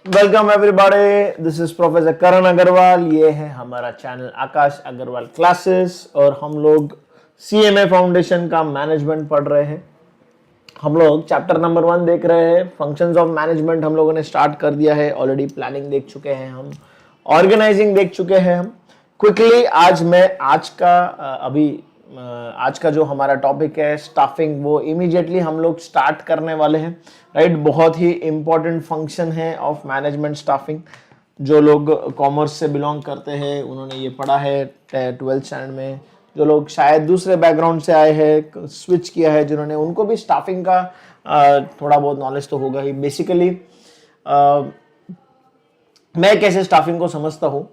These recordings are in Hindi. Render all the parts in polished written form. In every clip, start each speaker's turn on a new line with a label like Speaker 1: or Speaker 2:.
Speaker 1: Welcome everybody, this is professor Karan Agarwal. ये है हमारा चैनल आकाश अग्रवाल क्लासेस और हम लोग सीएमए फाउंडेशन का मैनेजमेंट पढ़ रहे हैं। हम लोग चैप्टर नंबर 1 देख रहे हैं। फंक्शंस ऑफ मैनेजमेंट हम लोगों ने स्टार्ट कर दिया है ऑलरेडी। प्लानिंग देख चुके हैं हम, ऑर्गेनाइजिंग देख चुके हैं हम। क्विकली आज का जो हमारा टॉपिक है स्टाफिंग, वो इमीडिएटली हम लोग स्टार्ट करने वाले हैं। राइट, बहुत ही इंपॉर्टेंट फंक्शन है ऑफ मैनेजमेंट स्टाफिंग। जो लोग कॉमर्स से बिलोंग करते हैं उन्होंने ये पढ़ा है 12th स्टैंडर्ड में। जो लोग शायद दूसरे बैकग्राउंड से आए हैं, स्विच किया है जिन्होंने, उनको भी स्टाफिंग का थोड़ा बहुत नॉलेज तो होगा ही। बेसिकली मैं कैसे स्टाफिंग को समझता हूँ,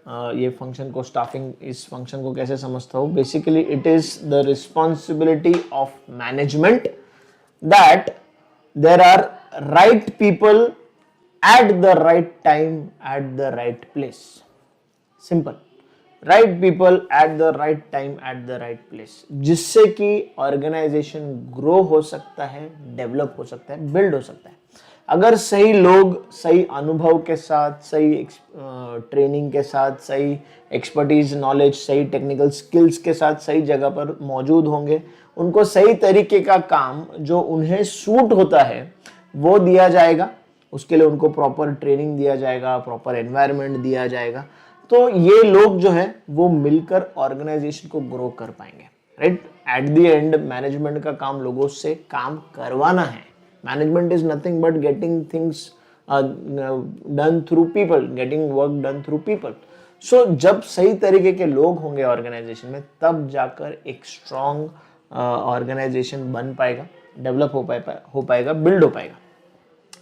Speaker 1: ये फंक्शन को, स्टाफिंग इस फंक्शन को कैसे समझता हूँ। Basically it is the responsibility of management that there are right people at the right time at the right place. Simple, right people at the right time at the right place, जिससे कि ऑर्गेनाइजेशन ग्रो हो सकता है, डेवलप हो सकता है, बिल्ड हो सकता है। अगर सही लोग सही अनुभव के साथ, सही ट्रेनिंग के साथ, सही एक्सपर्टीज नॉलेज, सही टेक्निकल स्किल्स के साथ सही जगह पर मौजूद होंगे, उनको सही तरीके का काम जो उन्हें सूट होता है वो दिया जाएगा, उसके लिए उनको प्रॉपर ट्रेनिंग दिया जाएगा, प्रॉपर एनवायरनमेंट दिया जाएगा, तो ये लोग जो है वो मिलकर ऑर्गेनाइजेशन को ग्रो कर पाएंगे। Right, at the end management का काम लोगों से काम करवाना है। Management is nothing but getting things done through people, getting work done through people. So जब सही तरीके के लोग होंगे ऑर्गेनाइजेशन में, तब जाकर एक स्ट्रॉन्ग ऑर्गेनाइजेशन बन पाएगा, डेवलप हो पाएगा, बिल्ड हो पाएगा।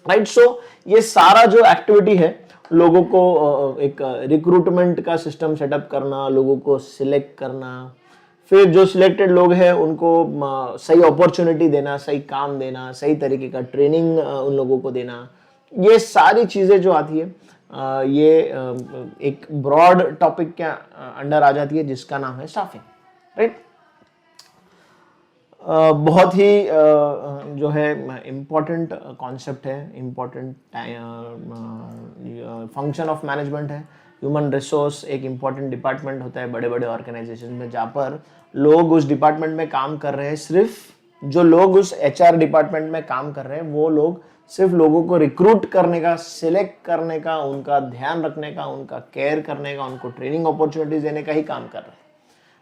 Speaker 1: राइट, सो ये सारा जो एक्टिविटी है, लोगों को एक रिक्रूटमेंट का सिस्टम सेटअप करना, लोगों को सिलेक्ट करना, फिर जो सिलेक्टेड लोग हैं उनको सही अपॉर्चुनिटी देना, सही काम देना, सही तरीके का ट्रेनिंग उन लोगों को देना, ये सारी चीज़ें जो आती है ये एक ब्रॉड टॉपिक के अंडर आ जाती है जिसका नाम है स्टाफिंग। राइट, बहुत ही जो है इम्पॉर्टेंट कॉन्सेप्ट है, इम्पॉर्टेंट फंक्शन ऑफ मैनेजमेंट है। ह्यूमन रिसोर्स एक इम्पॉर्टेंट डिपार्टमेंट होता है बड़े बड़े ऑर्गेनाइजेशन में, जहाँ पर लोग उस डिपार्टमेंट में काम कर रहे हैं। सिर्फ जो लोग उस एचआर डिपार्टमेंट में काम कर रहे हैं वो लोग सिर्फ लोगों को रिक्रूट करने का, सिलेक्ट करने का, उनका ध्यान रखने का, उनका केयर करने का, उनको ट्रेनिंग अपॉर्चुनिटीज देने का ही काम कर रहे हैं।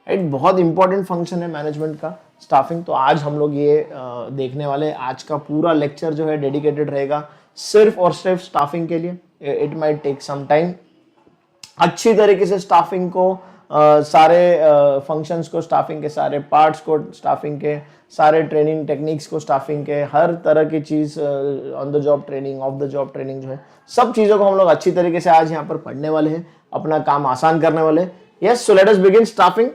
Speaker 1: राइट, बहुत इंपॉर्टेंट फंक्शन है मैनेजमेंट का स्टाफिंग। तो आज हम लोग ये देखने वाले, आज का पूरा लेक्चर जो है डेडिकेटेड रहेगा सिर्फ और सिर्फ स्टाफिंग के लिए। It might take some time. अच्छी तरीके से स्टाफिंग को, सारे फंक्शंस को, स्टाफिंग के सारे पार्ट्स को, स्टाफिंग के सारे ट्रेनिंग टेक्निक्स को, स्टाफिंग के हर तरह की चीज़, on the job training, off the job training जो है, सब चीज़ों को हम लोग अच्छी तरीके से आज यहाँ पर पढ़ने वाले हैं, अपना काम आसान करने वाले हैं। Yes, so let us begin staffing.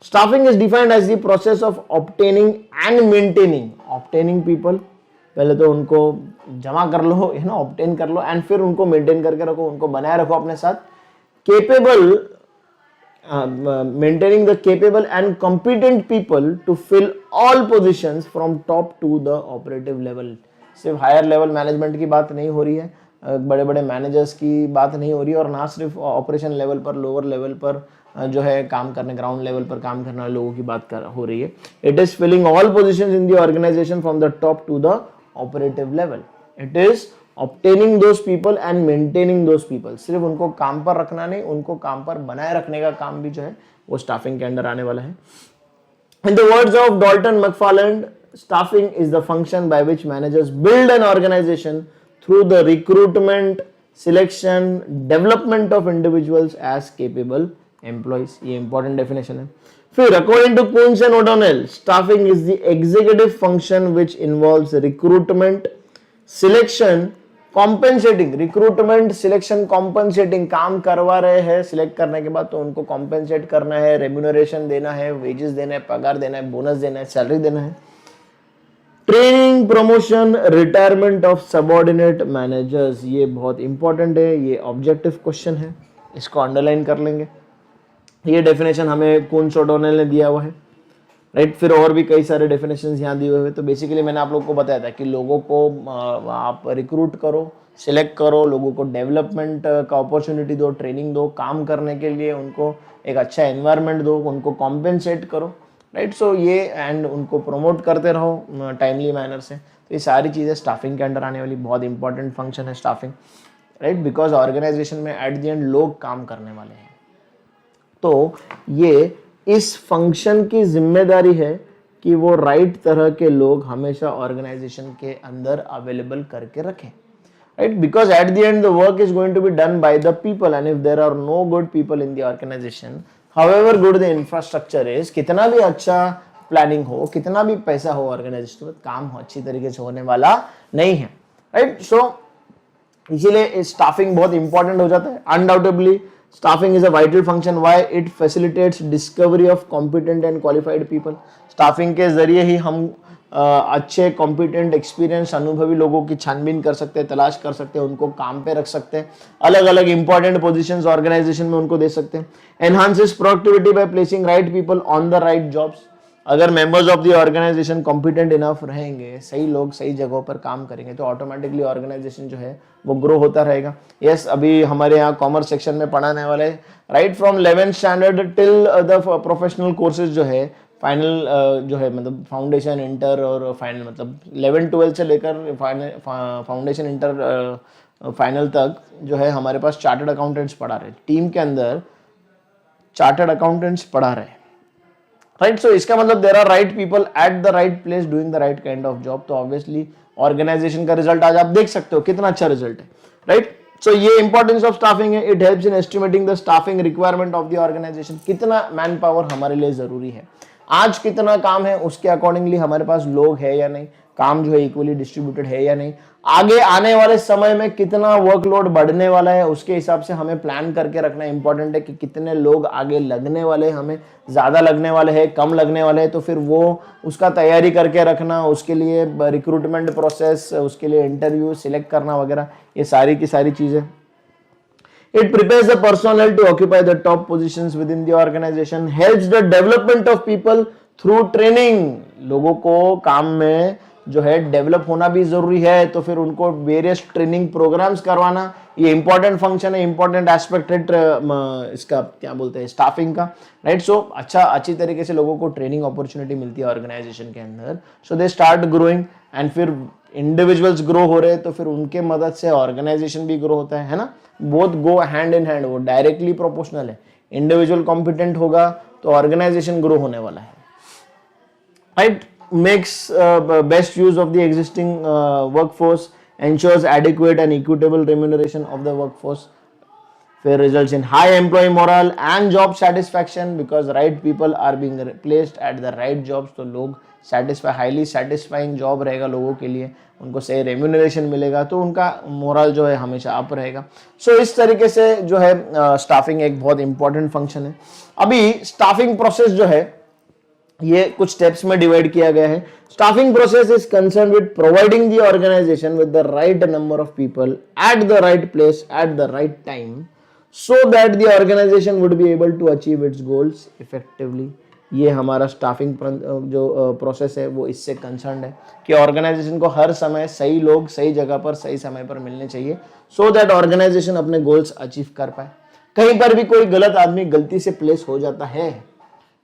Speaker 1: Staffing is defined as the process of obtaining and maintaining people. पहले तो उनको जमा कर लो, है ना, ऑब्टेन कर लो, एंड फिर उनको मेंटेन करके रखो, उनको बनाए रखो अपने साथ। Capable, maintaining the capable and competent people to fill all positions from top to the operative level। सिर्फ हायर लेवल मैनेजमेंट की बात नहीं हो रही है, बड़े बड़े मैनेजर्स की बात नहीं हो रही है, और ना सिर्फ ऑपरेशन लेवल पर, लोअर लेवल पर जो है काम करने, ग्राउंड लेवल पर काम करने वाले लोगों की बात हो रही है। It is filling all position in the organisation from the top to the operative level. It is obtaining those people and maintaining those people। सिर्फ उनको काम पर रखना नहीं, उनको काम पर बनाए रखने का काम भी जो है वो स्टाफिंग के अंडर आने वाला है। In the words of Dalton McFarland, staffing is the function by which managers build an organization through the recruitment, selection, development of individuals as capable employees। ये important definition है। फिर according to Coons and O'Donnell, staffing is the executive function which involves recruitment, selection, compensating. Recruitment, selection, compensating. काम करवा रहे हैं, सिलेक्ट करने के बाद तो उनको कॉम्पेंसेट करना है, रेम्यूनरेशन देना है, वेजेस देना है, पगार देना है, बोनस देना है, सैलरी देना है। Training, promotion, retirement of subordinate managers, ये बहुत इंपॉर्टेंट है, ये ऑब्जेक्टिव क्वेश्चन है, इसको अंडरलाइन कर लेंगे। ये डेफिनेशन हमें कून्स ओडोनेल ने दिया हुआ है। राइट, फिर और भी कई सारे डेफिनेशंस यहाँ दिए हुए हैं। तो बेसिकली मैंने आप लोगों को बताया था कि लोगों को आप रिक्रूट करो, सिलेक्ट करो, लोगों को डेवलपमेंट का अपॉर्चुनिटी दो, ट्रेनिंग दो, काम करने के लिए उनको एक अच्छा एनवायरनमेंट दो, उनको कॉम्पेंसेट करो, राइट। सो ये एंड उनको प्रमोट करते रहो टाइमली मैनर से। तो ये सारी चीज़ें स्टाफिंग के अंडर आने वाली बहुत इंपॉर्टेंट फंक्शन है स्टाफिंग, राइट, बिकॉज ऑर्गेनाइजेशन में एट द एंड लोग काम करने वाले हैं। तो ये इस फंक्शन की जिम्मेदारी है कि वो राइट तरह के लोग हमेशा ऑर्गेनाइजेशन के अंदर अवेलेबल करके रखें, right, because at the end the work is going to be done by the people, and if there are no good people in the organization, however good the infrastructure is, कितना भी अच्छा प्लानिंग हो, कितना भी पैसा हो ऑर्गेनाइजेशन में, काम अच्छी तरीके से होने वाला नहीं है, राइट। सो इसीलिए स्टाफिंग बहुत इंपॉर्टेंट हो जाता है। Undoubtedly staffing is a vital function. Why? It facilitates discovery of competent and qualified people. staffing के जरिए ही हम अच्छे कॉम्पिटेंट एक्सपीरियंस अनुभवी लोगों की छानबीन कर सकते हैं, तलाश कर सकते हैं, उनको काम पे रख सकते हैं, अलग अलग इंपॉर्टेंट पोजीशंस ऑर्गेनाइजेशन में उनको दे सकते हैं। Enhances productivity by placing right people on the right jobs. अगर members of the organisation competent enough रहेंगे, सही लोग सही जगहों पर काम करेंगे, तो ऑटोमेटिकली ऑर्गेनाइजेशन जो है वो ग्रो होता रहेगा। यस, अभी हमारे यहाँ कॉमर्स सेक्शन में पढ़ाने वाले right from 11th standard till the professional courses जो है, फाइनल जो है मतलब फाउंडेशन इंटर और फाइनल, मतलब 11-12 से लेकर फाउंडेशन इंटर फाइनल तक जो है हमारे पास चार्टर्ड अकाउंटेंट्स पढ़ा रहे, टीम के अंदर चार्टर्ड अकाउंटेंट्स पढ़ा रहे, राइट। सो इसका मतलब there are right people at the right place doing the right kind of job. तो ऑब्वियसली ऑर्गेनाइजेशन का रिजल्ट आज आप देख सकते हो कितना अच्छा रिजल्ट है, राइट। सो ये इंपॉर्टेंस ऑफ स्टाफिंग है। It helps in estimating the staffing requirement of the organisation. कितना मैन पावर हमारे लिए जरूरी है, आज कितना काम है, उसके अकॉर्डिंगली हमारे पास लोग है या नहीं, काम जो है इक्वली डिस्ट्रीब्यूटेड है या नहीं, आगे आने वाले समय में कितना वर्कलोड बढ़ने वाला है, उसके हिसाब से हमें प्लान करके रखना इंपॉर्टेंट है कि कितने लोग आगे लगने वाले, हमें ज्यादा लगने वाले हैं, कम लगने वाले हैं, तो फिर वो उसका तैयारी करके रखना, उसके लिए रिक्रूटमेंट प्रोसेस, उसके लिए इंटरव्यू सिलेक्ट करना वगैरह, ये सारी की सारी चीजें। It prepares the personnel to occupy the top positions within the organization, helps the development of people through training. लोगों को काम में जो है डेवलप होना भी जरूरी है, तो फिर उनको वेरियस ट्रेनिंग प्रोग्राम्स करवाना, ये इंपॉर्टेंट फंक्शन है, इंपॉर्टेंट एस्पेक्ट है इसका क्या बोलते हैं स्टाफिंग का, राइट। सो अच्छी तरीके से लोगों को ट्रेनिंग अपॉर्चुनिटी मिलती है ऑर्गेनाइजेशन के अंदर, सो दे स्टार्ट ग्रोइंग, एंड फिर इंडिविजुअल्स ग्रो हो रहे हैं तो फिर उनके मदद से ऑर्गेनाइजेशन भी ग्रो होता है ना। Both go hand in hand, वो डायरेक्टली प्रोपोर्शनल है। इंडिविजुअल कॉम्पिटेंट होगा तो ऑर्गेनाइजेशन ग्रो होने वाला है, right. makes best use of the existing workforce, ensures adequate and equitable remuneration of the workforce, fair results in high employee morale and job satisfaction because right people are being placed at the right jobs। तो लोग हाईली सेटिस्फाइंग जॉब रहेगा लोगों के लिए, उनको सही रेम्यूनरेशन मिलेगा, तो उनका मोरल जो है हमेशा अप रहेगा। सो इस तरीके से जो है स्टाफिंग एक बहुत इंपॉर्टेंट फंक्शन है। अभी स्टाफिंग प्रोसेस जो है ये कुछ स्टेप्स में डिवाइड किया गया है। Staffing process is concern with providing the organisation with the right number of people at the right place at the right time so that the organisation would be able to achieve its goals effectively. ये हमारा स्टाफिंग जो प्रोसेस है वो इससे कंसर्न है कि ऑर्गेनाइजेशन को हर समय सही लोग सही जगह पर सही समय पर मिलने चाहिए, सो दैट ऑर्गेनाइजेशन अपने गोल्स अचीव कर पाए। कहीं पर भी कोई गलत आदमी गलती से प्लेस हो जाता है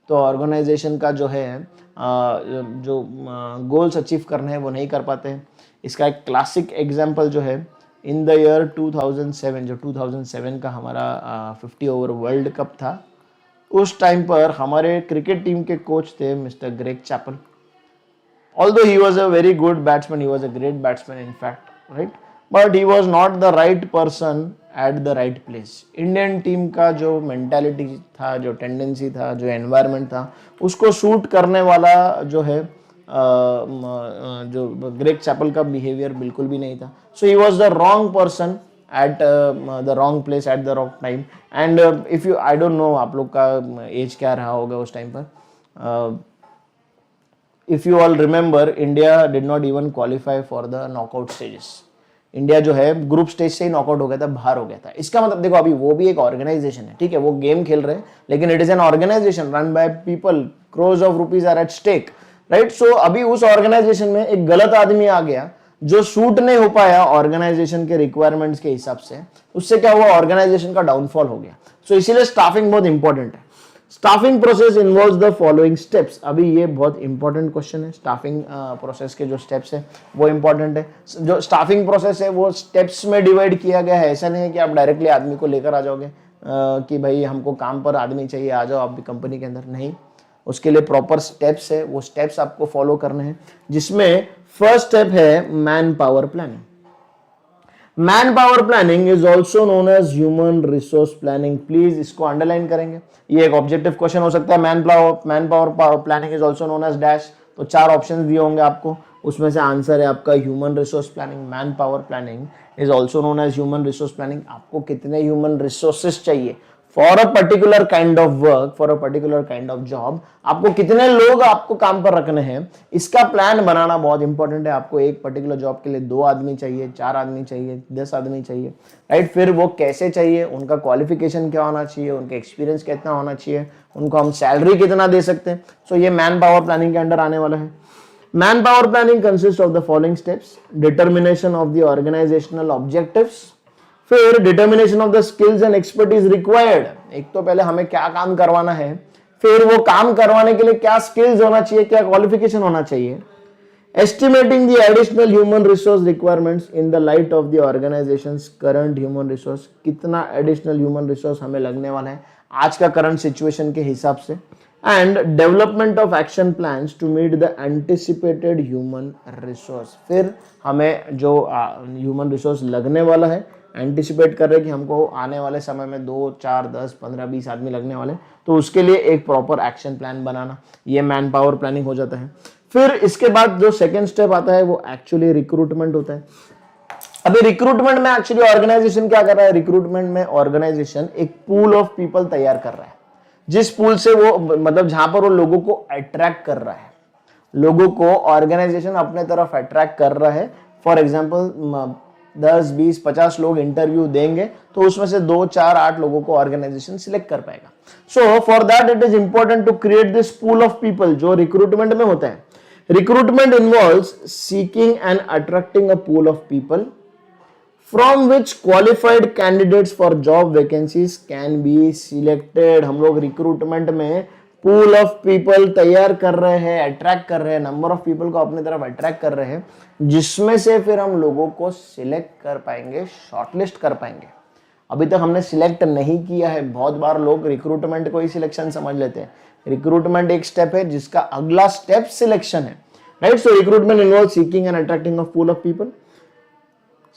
Speaker 1: तो ऑर्गेनाइजेशन का जो है जो गोल्स अचीव करने हैं वो नहीं कर पाते हैं। इसका एक क्लासिक एग्जांपल जो है इन द ईयर 2007, जो 2007 का हमारा 50 ओवर वर्ल्ड कप था, उस टाइम पर हमारे क्रिकेट टीम के कोच थे mister Greg Chappell. Although he was a very good batsman, he was a great batsman in fact, right, but he was not the right person at the right place. Indian team का जो मेंटालिटी था, जो टेंडेंसी था, जो एनवायरनमेंट था, उसको सूट करने वाला जो है जो ग्रेग चैपल का बिहेवियर बिल्कुल भी नहीं था। So he was the wrong person at the wrong place at the wrong time, and if you, I don't know आप लोग का एज क्या रहा होगा उस टाइम पर, if you all remember India did not even qualify for the knockout stages। India जो है ग्रुप स्टेज से ही नॉकआउट हो गया था, बाहर हो गया था। इसका मतलब देखो अभी वो भी एक ऑर्गेनाइजेशन है, ठीक है, वो गेम खेल रहे हैं, लेकिन it is an organisation run by people, crores of rupees are at stake, right. So अभी उस ऑर्गेनाइजेशन में एक गलत आदमी आ गया जो सूट नहीं हो पाया ऑर्गेनाइजेशन के रिक्वायरमेंट्स के हिसाब से, उससे क्या हुआ, ऑर्गेनाइजेशन का डाउनफॉल हो गया। सो इसीलिए स्टाफिंग बहुत इंपॉर्टेंट है। Staffing process involves the following steps. अभी ये बहुत इंपॉर्टेंट क्वेश्चन है। स्टाफिंग प्रोसेस के जो स्टेप्स है वो इंपॉर्टेंट है। जो स्टाफिंग प्रोसेस है वो स्टेप्स में डिवाइड किया गया है। ऐसा नहीं है कि आप डायरेक्टली आदमी को लेकर आ जाओगे कि भाई हमको काम पर आदमी चाहिए, आ जाओ आप भी कंपनी के अंदर, नहीं। उसके लिए प्रॉपर स्टेप्स है, वो स्टेप्स आपको फॉलो करने हैं, जिसमें फर्स्ट स्टेप है man power planning. Man power planning is also known as human resource planning. Please इसको अंडरलाइन करेंगे, ये एक ऑब्जेक्टिव क्वेश्चन हो सकता है। Man power planning is also known as dash. तो 4 ऑप्शन दिए होंगे आपको, उसमें से आंसर है आपका human resource planning. Man power planning is also known as human resource planning. आपको कितने ह्यूमन रिसोर्सेस चाहिए for a particular kind of work, for a particular kind of job, आपको कितने लोग आपको काम पर रखने हैं, इसका प्लान बनाना बहुत इंपॉर्टेंट है। आपको एक पर्टिकुलर जॉब के लिए 2 आदमी चाहिए, 4 आदमी चाहिए, 10 आदमी चाहिए, राइट। फिर वो कैसे चाहिए, उनका क्वालिफिकेशन क्या होना चाहिए, उनका एक्सपीरियंस कितना होना चाहिए, उनको हम सैलरी कितना दे सकते हैं। सो ये मैन पावर प्लानिंग के अंडर आने वाला है। Man power planning consist of the following steps: determination of the organisational objectives, फिर determination of the skills and expertise required. एक तो पहले हमें क्या काम करवाना है, फिर वो काम करवाने के लिए क्या स्किल्स होना चाहिए, क्या क्वालिफिकेशन होना चाहिए। Estimating the additional human resource requirements in the light of the organisations current human resource. कितना एडिशनल ह्यूमन रिसोर्स हमें लगने वाला है आज का करंट सिचुएशन के हिसाब से। And development of action plans to meet the anticipated human resource. फिर हमें जो ह्यूमन रिसोर्स लगने वाला है, एंटिसिपेट कर रहे हैं कि हमको आने वाले समय में 2, 4, 10, 15, 20 आदमी लगने वाले, तो उसके लिए एक प्रॉपर एक्शन प्लान बनाना, ये मैन पावर प्लानिंग हो जाता है। फिर इसके बाद जो सेकेंड स्टेप आता है वो एक्चुअली रिक्रूटमेंट होता है। अभी रिक्रूटमेंट में एक्चुअली ऑर्गेनाइजेशन क्या कर रहा है, रिक्रूटमेंट में ऑर्गेनाइजेशन एक पूल ऑफ पीपल तैयार कर रहा है, जिस पूल से वो मतलब जहां पर वो लोगों को अट्रैक्ट कर रहा है, लोगों को ऑर्गेनाइजेशन अपने तरफ अट्रैक्ट कर रहा है। फॉर एग्जाम्पल 10, 20, 50 लोग इंटरव्यू देंगे, तो उसमें से 2, 4, 8 लोगों को ऑर्गेनाइजेशन सिलेक्ट कर पाएगा। So for that it is important to create this pool of people, जो रिक्रूटमेंट में होता है। Recruitment involves seeking and attracting a pool of people from which qualified candidates for job vacancies can be selected। हम लोग रिक्रूटमेंट में पूल ऑफ पीपल तैयार कर रहे हैं, अट्रैक्ट कर रहे हैं, नंबर ऑफ पीपल को अपने तरफ अट्रैक्ट कर रहे हैं, जिसमें से फिर हम लोगों को सिलेक्ट कर पाएंगे, शॉर्टलिस्ट कर पाएंगे। अभी तक हमने सिलेक्ट नहीं किया है। बहुत बार लोग रिक्रूटमेंट को ही सिलेक्शन समझ लेते हैं। रिक्रूटमेंट एक स्टेप है, जिसका अगला स्टेप सिलेक्शन है, right. So recruitment involve seeking and attracting of pool of people,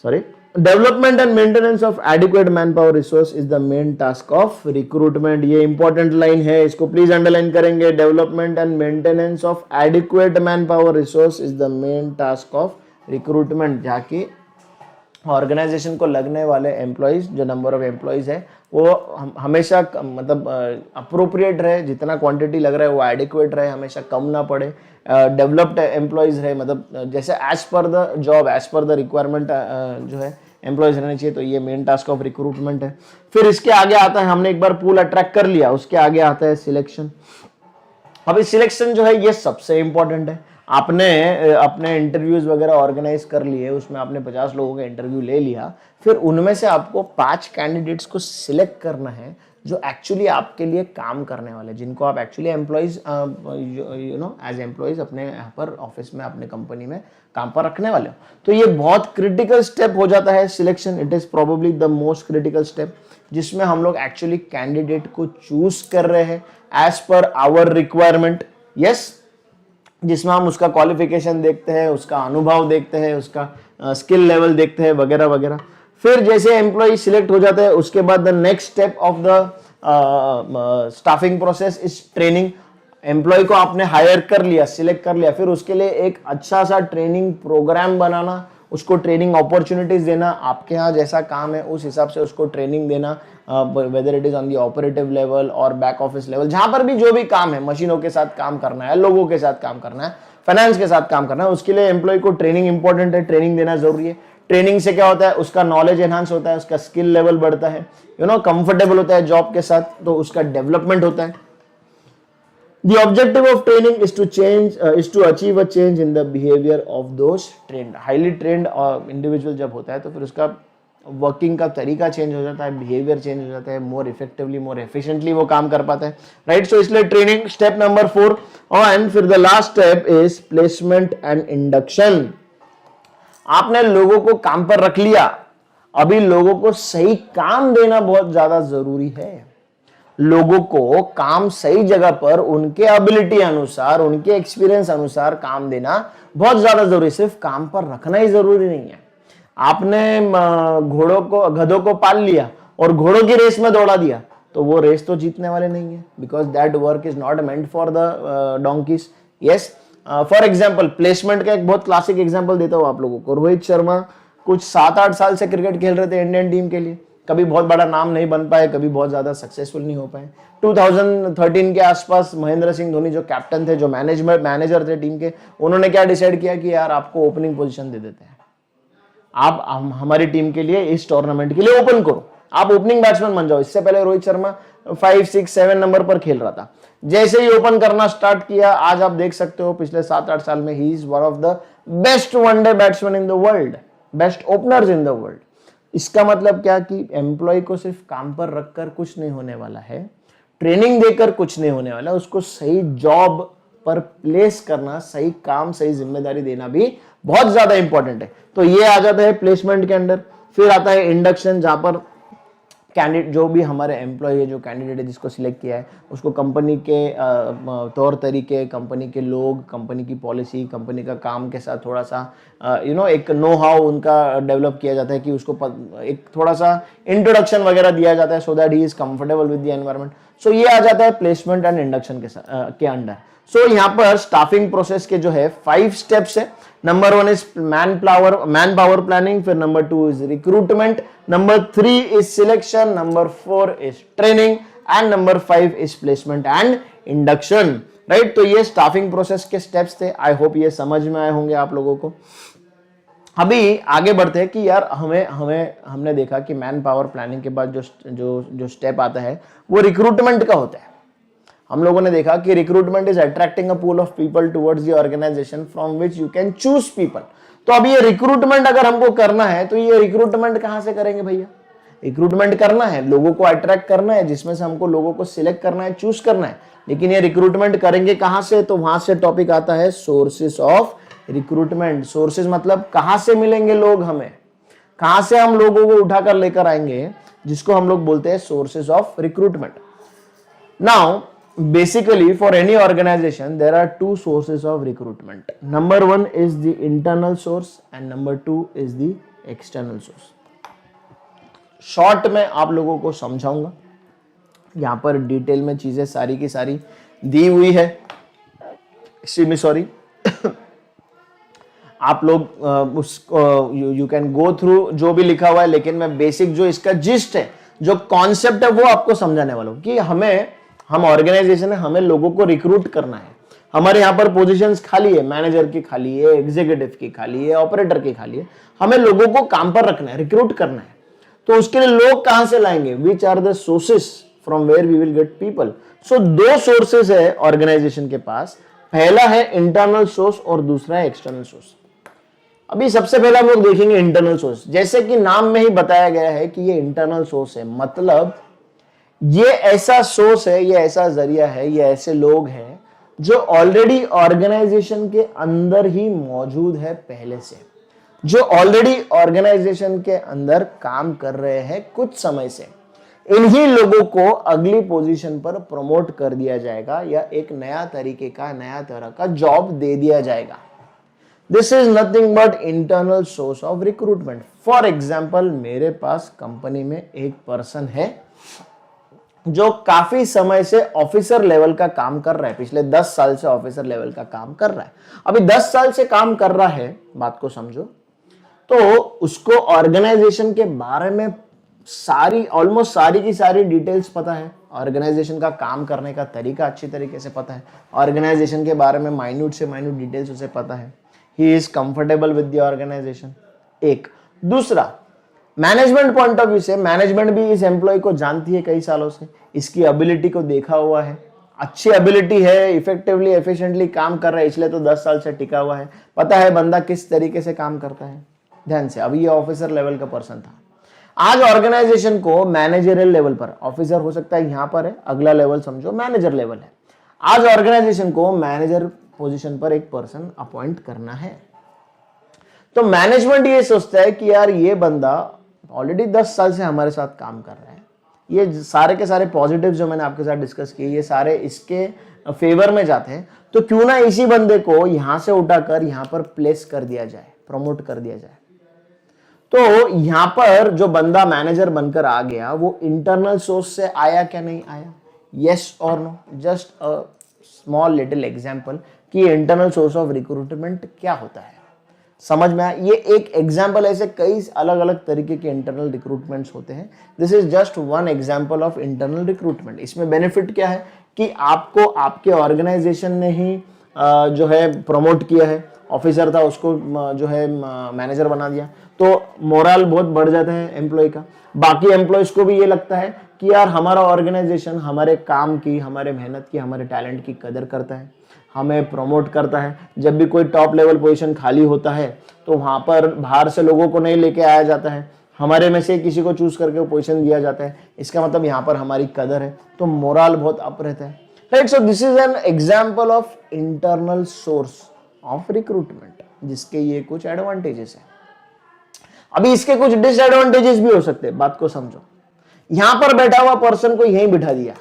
Speaker 1: sorry. Development and maintenance of adequate man power resource is the main task of recruitment. ये इंपॉर्टेंट लाइन है, इसको प्लीज अंडरलाइन करेंगे। Development and maintenance of adequate man power resource is the main task of recruitment. जहाँ की ऑर्गेनाइजेशन को लगने वाले एम्प्लॉइज, जो नंबर ऑफ एम्प्लॉइज है वो हमेशा मतलब अप्रोप्रिएट रहे, जितना क्वांटिटी लग रहा है वो एडिक्वेट रहे, हमेशा कम ना पड़े। डेवलप्ड एम्प्लॉइज रहे, मतलब जैसे as per the job, as per the requirement जो है एम्प्लॉयज रहने चाहिए। तो ये मेन टास्क ऑफ रिक्रूटमेंट है। फिर इसके आगे आता है, हमने एक बार पूल अट्रैक्ट कर लिया, उसके आगे आता है सिलेक्शन। अभी सिलेक्शन जो है ये सबसे इंपॉर्टेंट है। आपने अपने इंटरव्यूज वगैरह ऑर्गेनाइज कर लिए, उसमें आपने 50 लोगों का इंटरव्यू ले लिया, फिर उनमें से आपको 5 कैंडिडेट्स को सिलेक्ट करना है जो एक्चुअली आपके लिए काम करने वाले, जिनको आप actually employees you know as employees अपने यहाँ पर ऑफिस में, अपने कंपनी में काम पर रखने वाले हो। तो ये बहुत क्रिटिकल स्टेप हो जाता है selection. It is probably the most critical step, जिसमें हम लोग एक्चुअली कैंडिडेट को चूज कर रहे हैं as per hour requirement, yes, जिसमें हम उसका क्वालिफिकेशन देखते हैं, उसका अनुभव देखते हैं, उसका स्किल लेवल देखते हैं, वगैरह वगैरह। फिर जैसे एम्प्लॉय सिलेक्ट हो जाता है, उसके बाद the next step of the staffing process is training. Employee को आपने हायर कर लिया, सिलेक्ट कर लिया, फिर उसके लिए एक अच्छा सा ट्रेनिंग प्रोग्राम बनाना, उसको ट्रेनिंग अपॉर्चुनिटीज देना, आपके यहाँ जैसा काम है उस हिसाब से उसको ट्रेनिंग देना, whether it is on the operative level और बैक ऑफिस लेवल, जहां पर भी जो भी काम है, मशीनों के साथ काम करना है, लोगों के साथ काम करना है, फाइनेंस के साथ काम करना है, उसके लिए एम्प्लॉय को ट्रेनिंग इंपॉर्टेंट है, ट्रेनिंग देना जरूरी है। ट्रेनिंग से क्या होता है, उसका नॉलेज एनहांस होता है, उसका स्किल लेवल बढ़ता है, कंफर्टेबल होता है जॉब के साथ, तो उसका डेवलपमेंट होता है। The objective of training is to achieve a change in the behavior of those trained. Highly trained individual जब होता है तो फिर उसका वर्किंग का तरीका चेंज हो जाता है, बिहेवियर चेंज हो जाता है, मोर इफेक्टिवली मोर एफिशिएंटली वो काम कर पाता है, राइट. सो इसलिए ट्रेनिंग स्टेप नंबर 4. एंड फिर the last step is placement and induction. आपने लोगों को काम पर रख लिया, अभी लोगों को सही काम देना बहुत ज्यादा जरूरी है. लोगों को काम सही जगह पर उनके एबिलिटी अनुसार, उनके एक्सपीरियंस अनुसार काम देना बहुत ज्यादा जरूरी. सिर्फ काम पर रखना ही जरूरी नहीं है. आपने गधों को पाल लिया और घोड़ों की रेस में दौड़ा दिया तो वो रेस तो जीतने वाले नहीं है, because that work is not meant for the donkey's. Yes, for example placement का एक बहुत क्लासिक एग्जाम्पल देता हूं आप लोगों को. रोहित शर्मा कुछ 7-8 साल से क्रिकेट खेल रहे थे इंडियन टीम के लिए, कभी बहुत बड़ा नाम नहीं बन पाए, कभी बहुत ज्यादा सक्सेसफुल नहीं हो पाए. 2013 के आसपास महेंद्र सिंह धोनी जो कैप्टन थे, जो मैनेजर थे टीम के, उन्होंने क्या डिसाइड किया कि यार आपको ओपनिंग पोजीशन दे देते हैं, आप हमारी टीम के लिए इस टूर्नामेंट के लिए ओपन करो, आप ओपनिंग बैट्समैन बन जाओ. इससे पहले रोहित शर्मा 5, 6, 7 नंबर पर खेल रहा था. जैसे ही ओपन करना स्टार्ट किया, आज आप देख सकते हो पिछले 7-8 साल में he is one of the best one day batsman in the world, best openers in the world. इसका मतलब क्या कि एम्प्लॉय को सिर्फ काम पर रखकर कुछ नहीं होने वाला है, ट्रेनिंग देकर कुछ नहीं होने वाला, उसको सही जॉब पर प्लेस करना, सही काम, सही जिम्मेदारी देना भी बहुत ज्यादा इंपॉर्टेंट है. तो ये आ जाता है प्लेसमेंट के अंदर. फिर आता है इंडक्शन, जहां पर कैंडिडेट, जो भी हमारे एम्प्लॉय है, जो कैंडिडेट है जिसको सिलेक्ट किया है, उसको कंपनी के तौर तरीके, कंपनी के लोग, कंपनी की पॉलिसी, कंपनी का काम के साथ थोड़ा सा एक नो हाउ उनका डेवलप किया जाता है कि उसको एक थोड़ा सा इंट्रोडक्शन वगैरह दिया जाता है, so that he is comfortable with the environment. So ये आ जाता है प्लेसमेंट एंड इंडक्शन के अंडर. सो यहाँ पर स्टाफिंग प्रोसेस के जो है 5 स्टेप्स है. Number 1 is man power planning, फिर number 2 is recruitment, number 3 is selection, number 4 is training and number 5 is placement and induction, right. तो ये स्टाफिंग प्रोसेस के स्टेप्स थे. आई होप ये समझ में आए होंगे आप लोगों को. अभी आगे बढ़ते हैं कि यार हमने देखा कि मैन पावर प्लानिंग के बाद जो स्टेप आता है वो रिक्रूटमेंट का होता है. हम लोगों ने देखा कि recruitment is attracting a pool of people towards the organisation from which you can choose people. तो अब ये रिक्रूटमेंट अगर हमको करना है तो ये रिक्रूटमेंट कहां से करेंगे भैया? रिक्रूटमेंट करना है, लोगों को अट्रैक्ट करना है, जिसमें से हमको लोगों को सिलेक्ट करना है, चूज करना है. लेकिन ये रिक्रूटमेंट करेंगे कहां से? तो वहां से टॉपिक आता है सोर्सेस ऑफ रिक्रूटमेंट. सोर्सेज मतलब कहां से मिलेंगे लोग हमें, कहां से हम लोगों को उठाकर लेकर आएंगे, जिसको हम लोग बोलते हैं sources of recruitment. Now basically for any organization there are 2 sources of recruitment. Number 1 is the internal source and number 2 is the external source. Short में आप लोगों को समझाऊंगा, यहां पर डिटेल में चीजें सारी की सारी दी हुई है. सॉरी आप लोग उसको यू कैन गो थ्रू जो भी लिखा हुआ है, लेकिन मैं बेसिक जो इसका जिस्ट है, जो कॉन्सेप्ट है, वो आपको समझाने वाला हूं कि हम ऑर्गेनाइजेशन है, हमें लोगों को रिक्रूट करना है. हमारे यहाँ पर पोजीशंस खाली है, मैनेजर की खाली है, एग्जीक्यूटिव की खाली है, ऑपरेटर की खाली है. हमें लोगों को काम पर रखना है, रिक्रूट करना है. तो उसके लिए लोग कहां से लाएंगे? Which are the sources from where we will get people. So 2 sources है ऑर्गेनाइजेशन के पास. पहला है इंटरनल सोर्स और दूसरा है एक्सटर्नल सोर्स. अभी सबसे पहले हम लोग देखेंगे इंटरनल सोर्स. जैसे कि नाम में ही बताया गया है कि ये इंटरनल सोर्स है, मतलब ये ऐसा सोर्स है, ये ऐसा जरिया है, ये ऐसे लोग हैं जो ऑलरेडी ऑर्गेनाइजेशन के अंदर ही मौजूद है, पहले से, जो ऑलरेडी ऑर्गेनाइजेशन के अंदर काम कर रहे हैं कुछ समय से. इन्हीं लोगों को अगली पोजीशन पर प्रमोट कर दिया जाएगा या एक नया तरीके का, नया तरह का जॉब दे दिया जाएगा. This is nothing but internal source of recruitment. For example, मेरे पास कंपनी में एक पर्सन है जो काफी समय से ऑफिसर लेवल का काम कर रहा है, पिछले 10 साल से ऑफिसर लेवल का काम कर रहा है. अभी 10 साल से काम कर रहा है, बात को समझो, तो उसको ऑर्गेनाइजेशन के बारे में ऑलमोस्ट सारी की सारी डिटेल्स पता है, ऑर्गेनाइजेशन का काम करने का तरीका अच्छी तरीके से पता है, ऑर्गेनाइजेशन के बारे में माइन्यूट से माइन्यूट डिटेल्स उसे पता है. He is comfortable with the organization. एक. दूसरा, मैनेजमेंट पॉइंट ऑफ व्यू से मैनेजमेंट भी इस एम्प्लॉय को जानती है कई सालों से, इसकी एबिलिटी को देखा हुआ है, अच्छी एबिलिटी है, इफेक्टिवली एफिशिएंटली काम कर रहा है, इसलिए तो 10 साल से टिका हुआ है, पता है बंदा किस तरीके से काम करता है। ध्यान से, अभी ये ऑफिसर लेवल का पर्सन था, आज ऑर्गेनाइजेशन को मैनेजरियल लेवल पर, ऑफिसर हो सकता है यहां पर है, अगला लेवल समझो मैनेजर लेवल है, आज ऑर्गेनाइजेशन को मैनेजर पोजीशन पर एक पर्सन अपॉइंट करना है। तो मैनेजमेंट ये सोचता है कि यार ये बंदा ऑलरेडी 10 साल से हमारे साथ काम कर रहा है, ये सारे के सारे पॉजिटिव जो मैंने आपके साथ डिस्कस किए ये सारे इसके फेवर में जाते हैं, तो क्यों ना इसी बंदे को यहां से उठाकर यहां पर प्लेस कर दिया जाए, प्रमोट कर दिया जाए। तो यहां पर जो बंदा मैनेजर बनकर आ गया वो इंटरनल सोर्स से आया क्या नहीं आया, यस और no, just a small little example कि इंटरनल सोर्स ऑफ रिक्रूटमेंट क्या होता है, समझ में आया। ये एक एग्जांपल, ऐसे कई अलग अलग तरीके के इंटरनल रिक्रूटमेंट्स होते हैं, this is just one example of internal recruitment. इसमें बेनिफिट क्या है कि आपको आपके ऑर्गेनाइजेशन ने ही जो है प्रमोट किया है, ऑफिसर था उसको जो है मैनेजर बना दिया, तो मोरल बहुत बढ़ जाता है एम्प्लॉय का। बाकी एम्प्लॉयज को भी ये लगता है कि यार हमारा ऑर्गेनाइजेशन हमारे काम की, हमारे मेहनत की, हमारे टैलेंट की कदर करता है, हमें प्रमोट करता है। जब भी कोई टॉप लेवल पोजीशन खाली होता है तो वहां पर बाहर से लोगों को नहीं लेके आया जाता है, हमारे में से किसी को चूज करके वो पोजीशन दिया जाता है, इसका मतलब यहाँ पर हमारी कदर है, तो मोरल बहुत अप रहता है, right. So this is an example of internal source of recruitment, जिसके ये कुछ एडवांटेजेस है। अभी इसके कुछ डिसएडवांटेजेस भी हो सकते हैं, बात को समझो। यहां पर बैठा हुआ पर्सन को यहीं बिठा दिया,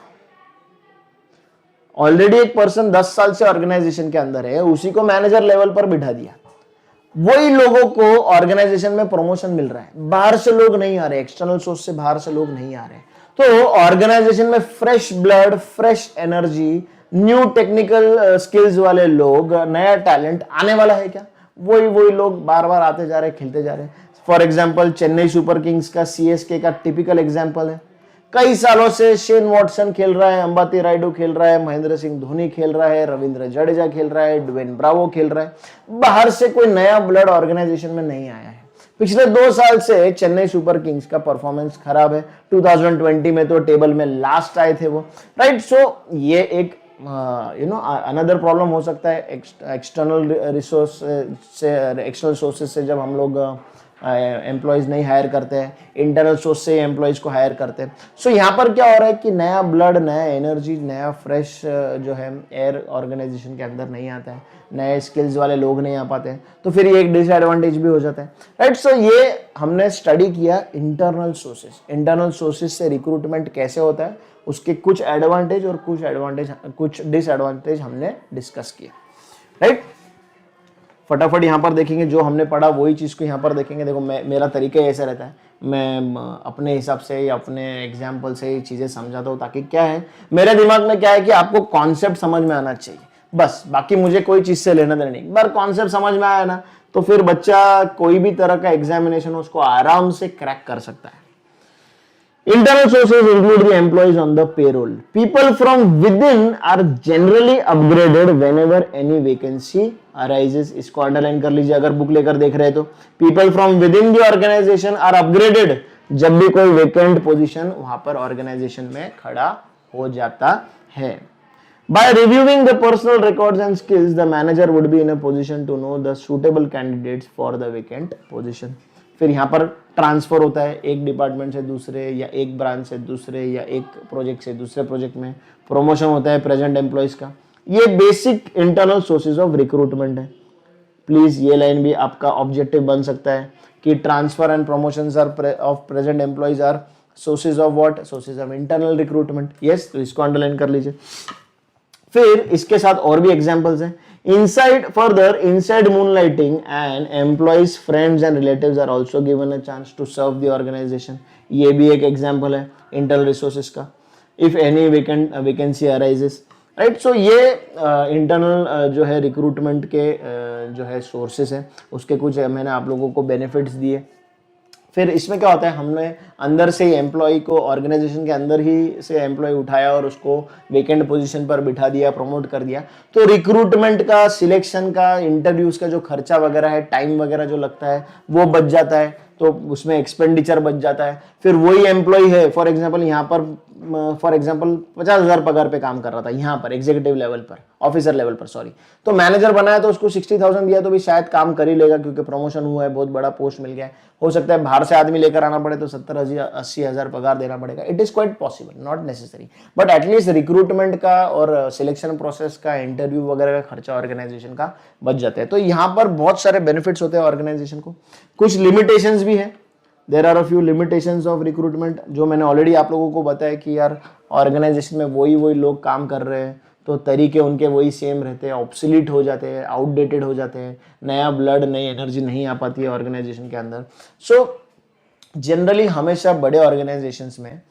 Speaker 1: ऑलरेडी एक पर्सन 10 साल से ऑर्गेनाइजेशन के अंदर है, उसी को मैनेजर लेवल पर बिठा दिया, वही लोगों को ऑर्गेनाइजेशन में प्रमोशन मिल रहा है, बाहर से लोग नहीं आ रहे, एक्सटर्नल सोर्स से बाहर से लोग नहीं आ रहे, तो ऑर्गेनाइजेशन में fresh blood, fresh energy, new technical skills वाले लोग, नया टैलेंट आने वाला है क्या, वही लोग बार बार आते जा रहे, खेलते जा रहे। For example Chennai super Kings का, सीएसके का टिपिकल एग्जाम्पल है, कई सालों से शेन वॉटसन खेल रहा है, अंबाती रायडू खेल रहा है, महेंद्र सिंह धोनी खेल रहा है, रविंद्र जडेजा खेल रहा है, ड्वेन ब्रावो खेल रहा है, बाहर से कोई नया ब्लड ऑर्गेनाइजेशन में नहीं आया है। पिछले 2 साल से चेन्नई सुपर किंग्स का परफॉर्मेंस खराब है, 2020 में तो टेबल में लास्ट आए थे वो, राइट। सो ये एक अनदर प्रॉब्लम हो सकता है, एक्सटर्नल रिसोर्स से, एक्सटर्नल सोर्सेज से जब हम लोग एम्प्लॉयज नहीं हायर करते हैं, इंटरनल सोर्स से एम्प्लॉयज को हायर करते हैं। सो यहाँ पर क्या हो रहा है कि नया ब्लड, नया एनर्जी, नया फ्रेश जो है एयर ऑर्गेनाइजेशन के अंदर नहीं आता है, नए स्किल्स वाले लोग नहीं आ पाते हैं, तो फिर ये एक डिसएडवांटेज भी हो जाता है, राइट। सो ये हमने स्टडी किया इंटरनल सोर्सेज, इंटरनल सोर्सेज से रिक्रूटमेंट कैसे होता है, उसके कुछ एडवांटेज और कुछ डिसएडवांटेज हमने डिस्कस किया, राइट। फटाफट यहाँ पर देखेंगे, जो हमने पढ़ा वही चीज़ को यहाँ पर देखेंगे। देखो मेरा तरीका ऐसा रहता है, मैं अपने हिसाब से या अपने एग्जाम्पल से ये चीज़ें समझाता हूँ, ताकि क्या है मेरे दिमाग में क्या है कि आपको कॉन्सेप्ट समझ में आना चाहिए, बस, बाकी मुझे कोई चीज़ से लेना देना नहीं। एक बार कॉन्सेप्ट समझ में आया ना, तो फिर बच्चा कोई भी तरह का एग्जामिनेशन उसको आराम से क्रैक कर सकता है। Internal sources include the employees on the payroll. People from within are generally upgraded whenever any vacancy arises. इसको अंडरलाइन कर लीजिए अगर बुक लेकर देख रहे हैं तो। People from within the organization are upgraded जब भी कोई vacant position वहां पर organization में खड़ा हो जाता है। By reviewing the personal records and skills, the manager would be in a position to know the suitable candidates for the vacant position. फिर यहाँ पर ट्रांसफर होता है एक डिपार्टमेंट से दूसरे, या एक ब्रांच से दूसरे, या एक प्रोजेक्ट से दूसरे प्रोजेक्ट में प्रमोशन होता है प्रेजेंट एम्प्लॉयज का। ये basic internal sources of recruitment है। प्लीज ये लाइन भी आपका ऑब्जेक्टिव बन सकता है कि transfer and promotions of present employees are sources of what, sources of internal recruitment. Yes, तो इसको अंडरलाइन कर लीजिए। फिर इसके साथ और भी एग्जांपल्स हैं। Inside moonlighting and employees, friends and relatives are also given a chance to serve the organization. ये भी एक एग्जाम्पल है इंटरनल रिसोर्सेज का। If any vacancy arises, right. So ये इंटरनल जो है रिक्रूटमेंट के जो है सोर्सेज है, उसके कुछ मैंने आप लोगों को बेनिफिट्स दिए। फिर इसमें क्या होता है, हमने अंदर से ही एम्प्लॉय को, ऑर्गेनाइजेशन के अंदर ही से एम्प्लॉय उठाया और उसको वेकेंट पोजीशन पर बिठा दिया, प्रमोट कर दिया। तो रिक्रूटमेंट का, सिलेक्शन का, इंटरव्यूज का जो खर्चा वगैरह है, टाइम वगैरह जो लगता है वो बच जाता है, तो उसमें एक्सपेंडिचर बच जाता है। फिर वही एम्प्लॉय है, फॉर एग्जाम्पल यहाँ पर फॉर एग्जांपल 50,000 पगार पे काम कर रहा था यहाँ पर एग्जीक्यूटिव लेवल पर, ऑफिसर लेवल पर सॉरी, तो मैनेजर बनाया तो उसको 60,000 दिया तो भी शायद काम कर ही लेगा क्योंकि प्रमोशन हुआ है, बहुत बड़ा पोस्ट मिल गया है। हो सकता है बाहर से आदमी लेकर आना पड़े तो 70,000-80,000 पगार देना पड़ेगा। It is quite possible, not necessary, but at least recruitment का और सिलेक्शन प्रोसेस का, इंटरव्यू वगैरह का खर्चा ऑर्गेनाइजेशन का बच जाता है। तो यहाँ पर बहुत सारे बेनिफिट्स होते हैं ऑर्गेनाइजेशन को। कुछ लिमिटेशंस भी है, there are a few limitations of recruitment, जो मैंने ऑलरेडी आप लोगों को बताया कि यार ऑर्गेनाइजेशन में वही लोग काम कर रहे हैं तो तरीके उनके वही सेम रहते हैं, ऑब्सोलीट हो जाते हैं, आउटडेटेड हो जाते हैं, नया ब्लड, नई एनर्जी नहीं आ पाती है ऑर्गेनाइजेशन के अंदर। सो जनरली हमेशा बड़े ऑर्गेनाइजेशंस में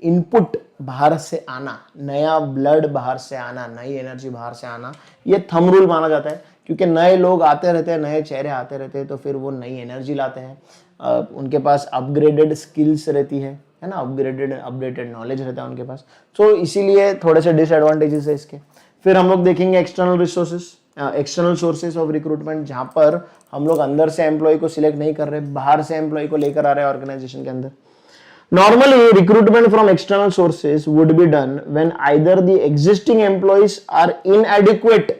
Speaker 1: इनपुट बाहर से आना, नया ब्लड बाहर से आना, नई एनर्जी बाहर से आना, ये थंब रूल माना जाता है क्योंकि नए लोग आते रहते हैं, नए चेहरे आते रहते हैं तो फिर वो नई एनर्जी लाते हैं, उनके पास अपग्रेडेड स्किल्स रहती है ना, अपडेटेड नॉलेज रहता है उनके पास। तो इसीलिए थोड़े से डिसएडवांटेजेस है इसके। फिर हम लोग देखेंगे external resources, external sources of recruitment, जहां पर हम लोग अंदर से एम्प्लॉय को सिलेक्ट नहीं कर रहे, बाहर से एम्प्लॉय को लेकर आ रहे हैं ऑर्गेनाइजेशन के अंदर। Normally, recruitment from external sources would be done when either the existing employees are inadequate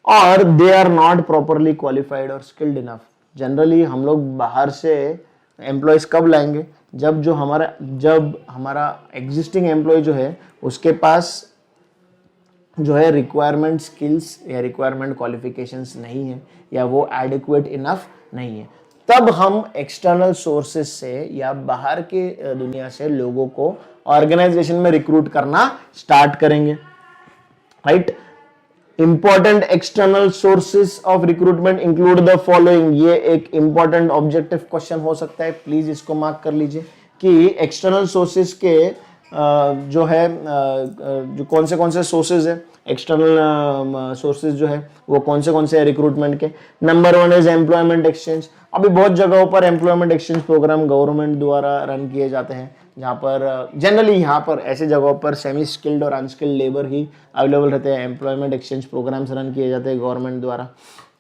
Speaker 1: or they are not properly qualified or skilled enough. Generally, हम लोग बाहर से employees कब लाएंगे? जब हमारा existing employee जो है उसके पास जो है रिक्वायरमेंट स्किल्स या रिक्वायरमेंट क्वालिफिकेशंस नहीं है या वो एडिक्वेट इनफ नहीं है, तब हम एक्सटर्नल सोर्सेस से या बाहर के दुनिया से लोगों को ऑर्गेनाइजेशन में रिक्रूट करना स्टार्ट करेंगे, right. Important external sources of recruitment include the following. ये एक इंपॉर्टेंट ऑब्जेक्टिव क्वेश्चन हो सकता है, प्लीज इसको मार्क कर लीजिए कि एक्सटर्नल सोर्सेस के जो है जो कौन से सोर्सेज है, एक्सटर्नल सोर्सेज जो है वो कौन से है रिक्रूटमेंट के। Number 1 is employment exchange. अभी बहुत जगहों पर एम्प्लॉयमेंट एक्सचेंज प्रोग्राम गवर्नमेंट द्वारा रन किए जाते हैं, जहाँ पर जनरली यहाँ पर ऐसे जगहों पर सेमी स्किल्ड और अनस्किल्ड लेबर ही अवेलेबल रहते हैं। एम्प्लॉयमेंट एक्सचेंज प्रोग्राम्स रन किए जाते हैं गवर्नमेंट द्वारा।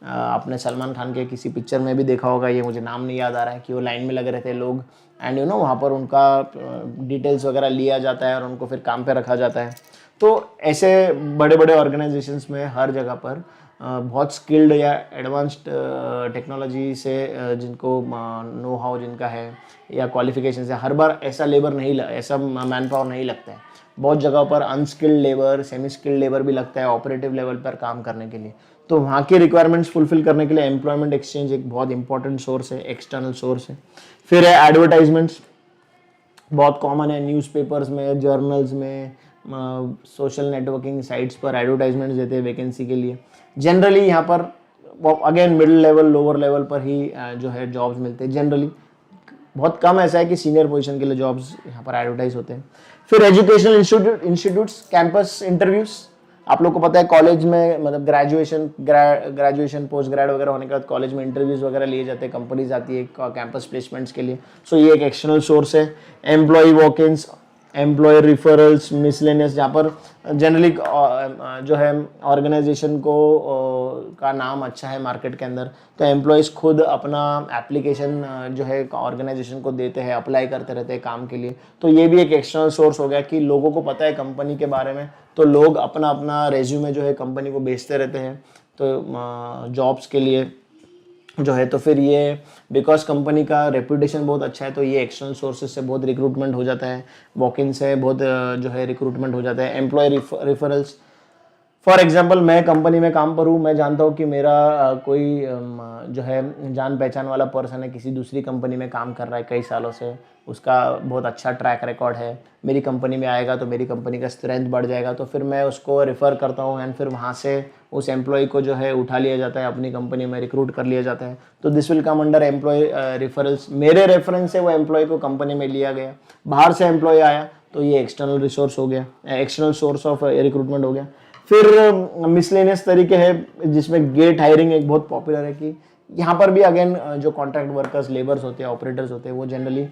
Speaker 1: आपने सलमान खान के किसी पिक्चर में भी देखा होगा, ये मुझे नाम नहीं याद आ रहा है, कि वो लाइन में लगे रहते हैं लोग एंड वहाँ पर उनका डिटेल्स वगैरह लिया जाता है और उनको फिर काम पे रखा जाता है। तो ऐसे बड़े बड़े ऑर्गेनाइजेशंस में हर जगह पर बहुत स्किल्ड या एडवांस्ड टेक्नोलॉजी से जिनको नो हाउ जिनका है या क्वालिफिकेशन है, हर बार ऐसा लेबर नहीं, ऐसा मैन पावर नहीं लगता है। बहुत जगह पर unskilled labour, semi skilled labour भी लगता है ऑपरेटिव लेवल पर काम करने के लिए। तो वहाँ की रिक्वायरमेंट्स फुलफिल करने के लिए एम्प्लॉयमेंट एक्सचेंज एक बहुत इंपॉर्टेंट सोर्स है, एक्सटर्नल सोर्स है। फिर है एडवर्टाइजमेंट्स, बहुत कॉमन है, न्यूज़पेपर्स में, जर्नल्स में, सोशल नेटवर्किंग साइट्स पर एडवर्टाइजमेंट्स देते हैं वैकेंसी के लिए। जनरली यहाँ पर again middle level, lower level पर ही जो है जॉब्स मिलते हैं जनरली। बहुत कम ऐसा है कि सीनियर पोजीशन के लिए जॉब्स यहाँ पर एडवर्टाइज होते हैं। फिर एजुकेशनल इंस्टीट्यूट्स, कैंपस इंटरव्यूज। आप लोग को पता है कॉलेज में मतलब ग्रेजुएशन पोस्ट ग्रेड वगैरह होने के बाद कॉलेज में इंटरव्यूज वगैरह लिए जाते हैं, कंपनीज आती है कैंपस प्लेसमेंट्स के लिए। सो ये एक एक्सटर्नल सोर्स है। एम्प्लॉय वॉक-इन्स, एम्प्लॉय रिफरल्स, मिसलेनियस, जहाँ पर जनरली जो है ऑर्गेनाइजेशन को का नाम अच्छा है मार्केट के अंदर, तो एम्प्लॉयज़ खुद अपना एप्लीकेशन जो है ऑर्गेनाइजेशन को देते हैं, अप्लाई करते रहते हैं काम के लिए। तो ये भी एक एक्सटर्नल सोर्स हो गया कि लोगों को पता है कंपनी के बारे में, तो लोग अपना अपना रेज्यूमे जो है कंपनी को भेजते रहते हैं तो जॉब्स के लिए जो है। तो फिर ये बिकॉज कंपनी का रेपुटेशन बहुत अच्छा है तो ये एक्सटर्नल सोर्सेज से बहुत रिक्रूटमेंट हो जाता है, वॉक-इन से बहुत जो है रिक्रूटमेंट हो जाता है। एम्प्लॉय रिफरल्स, फॉर एग्जांपल मैं कंपनी में काम पर हूँ, मैं जानता हूँ कि मेरा कोई जो है जान पहचान वाला पर्सन है, किसी दूसरी कंपनी में काम कर रहा है कई सालों से, उसका बहुत अच्छा ट्रैक रिकॉर्ड है, मेरी कंपनी में आएगा तो मेरी कंपनी का स्ट्रेंथ बढ़ जाएगा, तो फिर मैं उसको रेफ़र करता हूँ एंड फिर वहाँ से उस एम्प्लॉय को जो है उठा लिया जाता है, अपनी कंपनी में रिक्रूट कर लिया जाता है। तो this will come under employee referrals. मेरे रेफरेंस से वो एम्प्लॉय को कंपनी में लिया गया, बाहर से एम्प्लॉय आया तो ये एक्सटर्नल रिसोर्स हो गया, एक्सटर्नल सोर्स ऑफ रिक्रूटमेंट हो गया। फिर मिसलेनियस तरीके हैं जिसमें गेट हायरिंग एक बहुत पॉपुलर है, कि यहाँ पर भी अगेन जो कॉन्ट्रैक्ट वर्कर्स, लेबर्स होते हैं, ऑपरेटर्स होते हैं, वो जनरली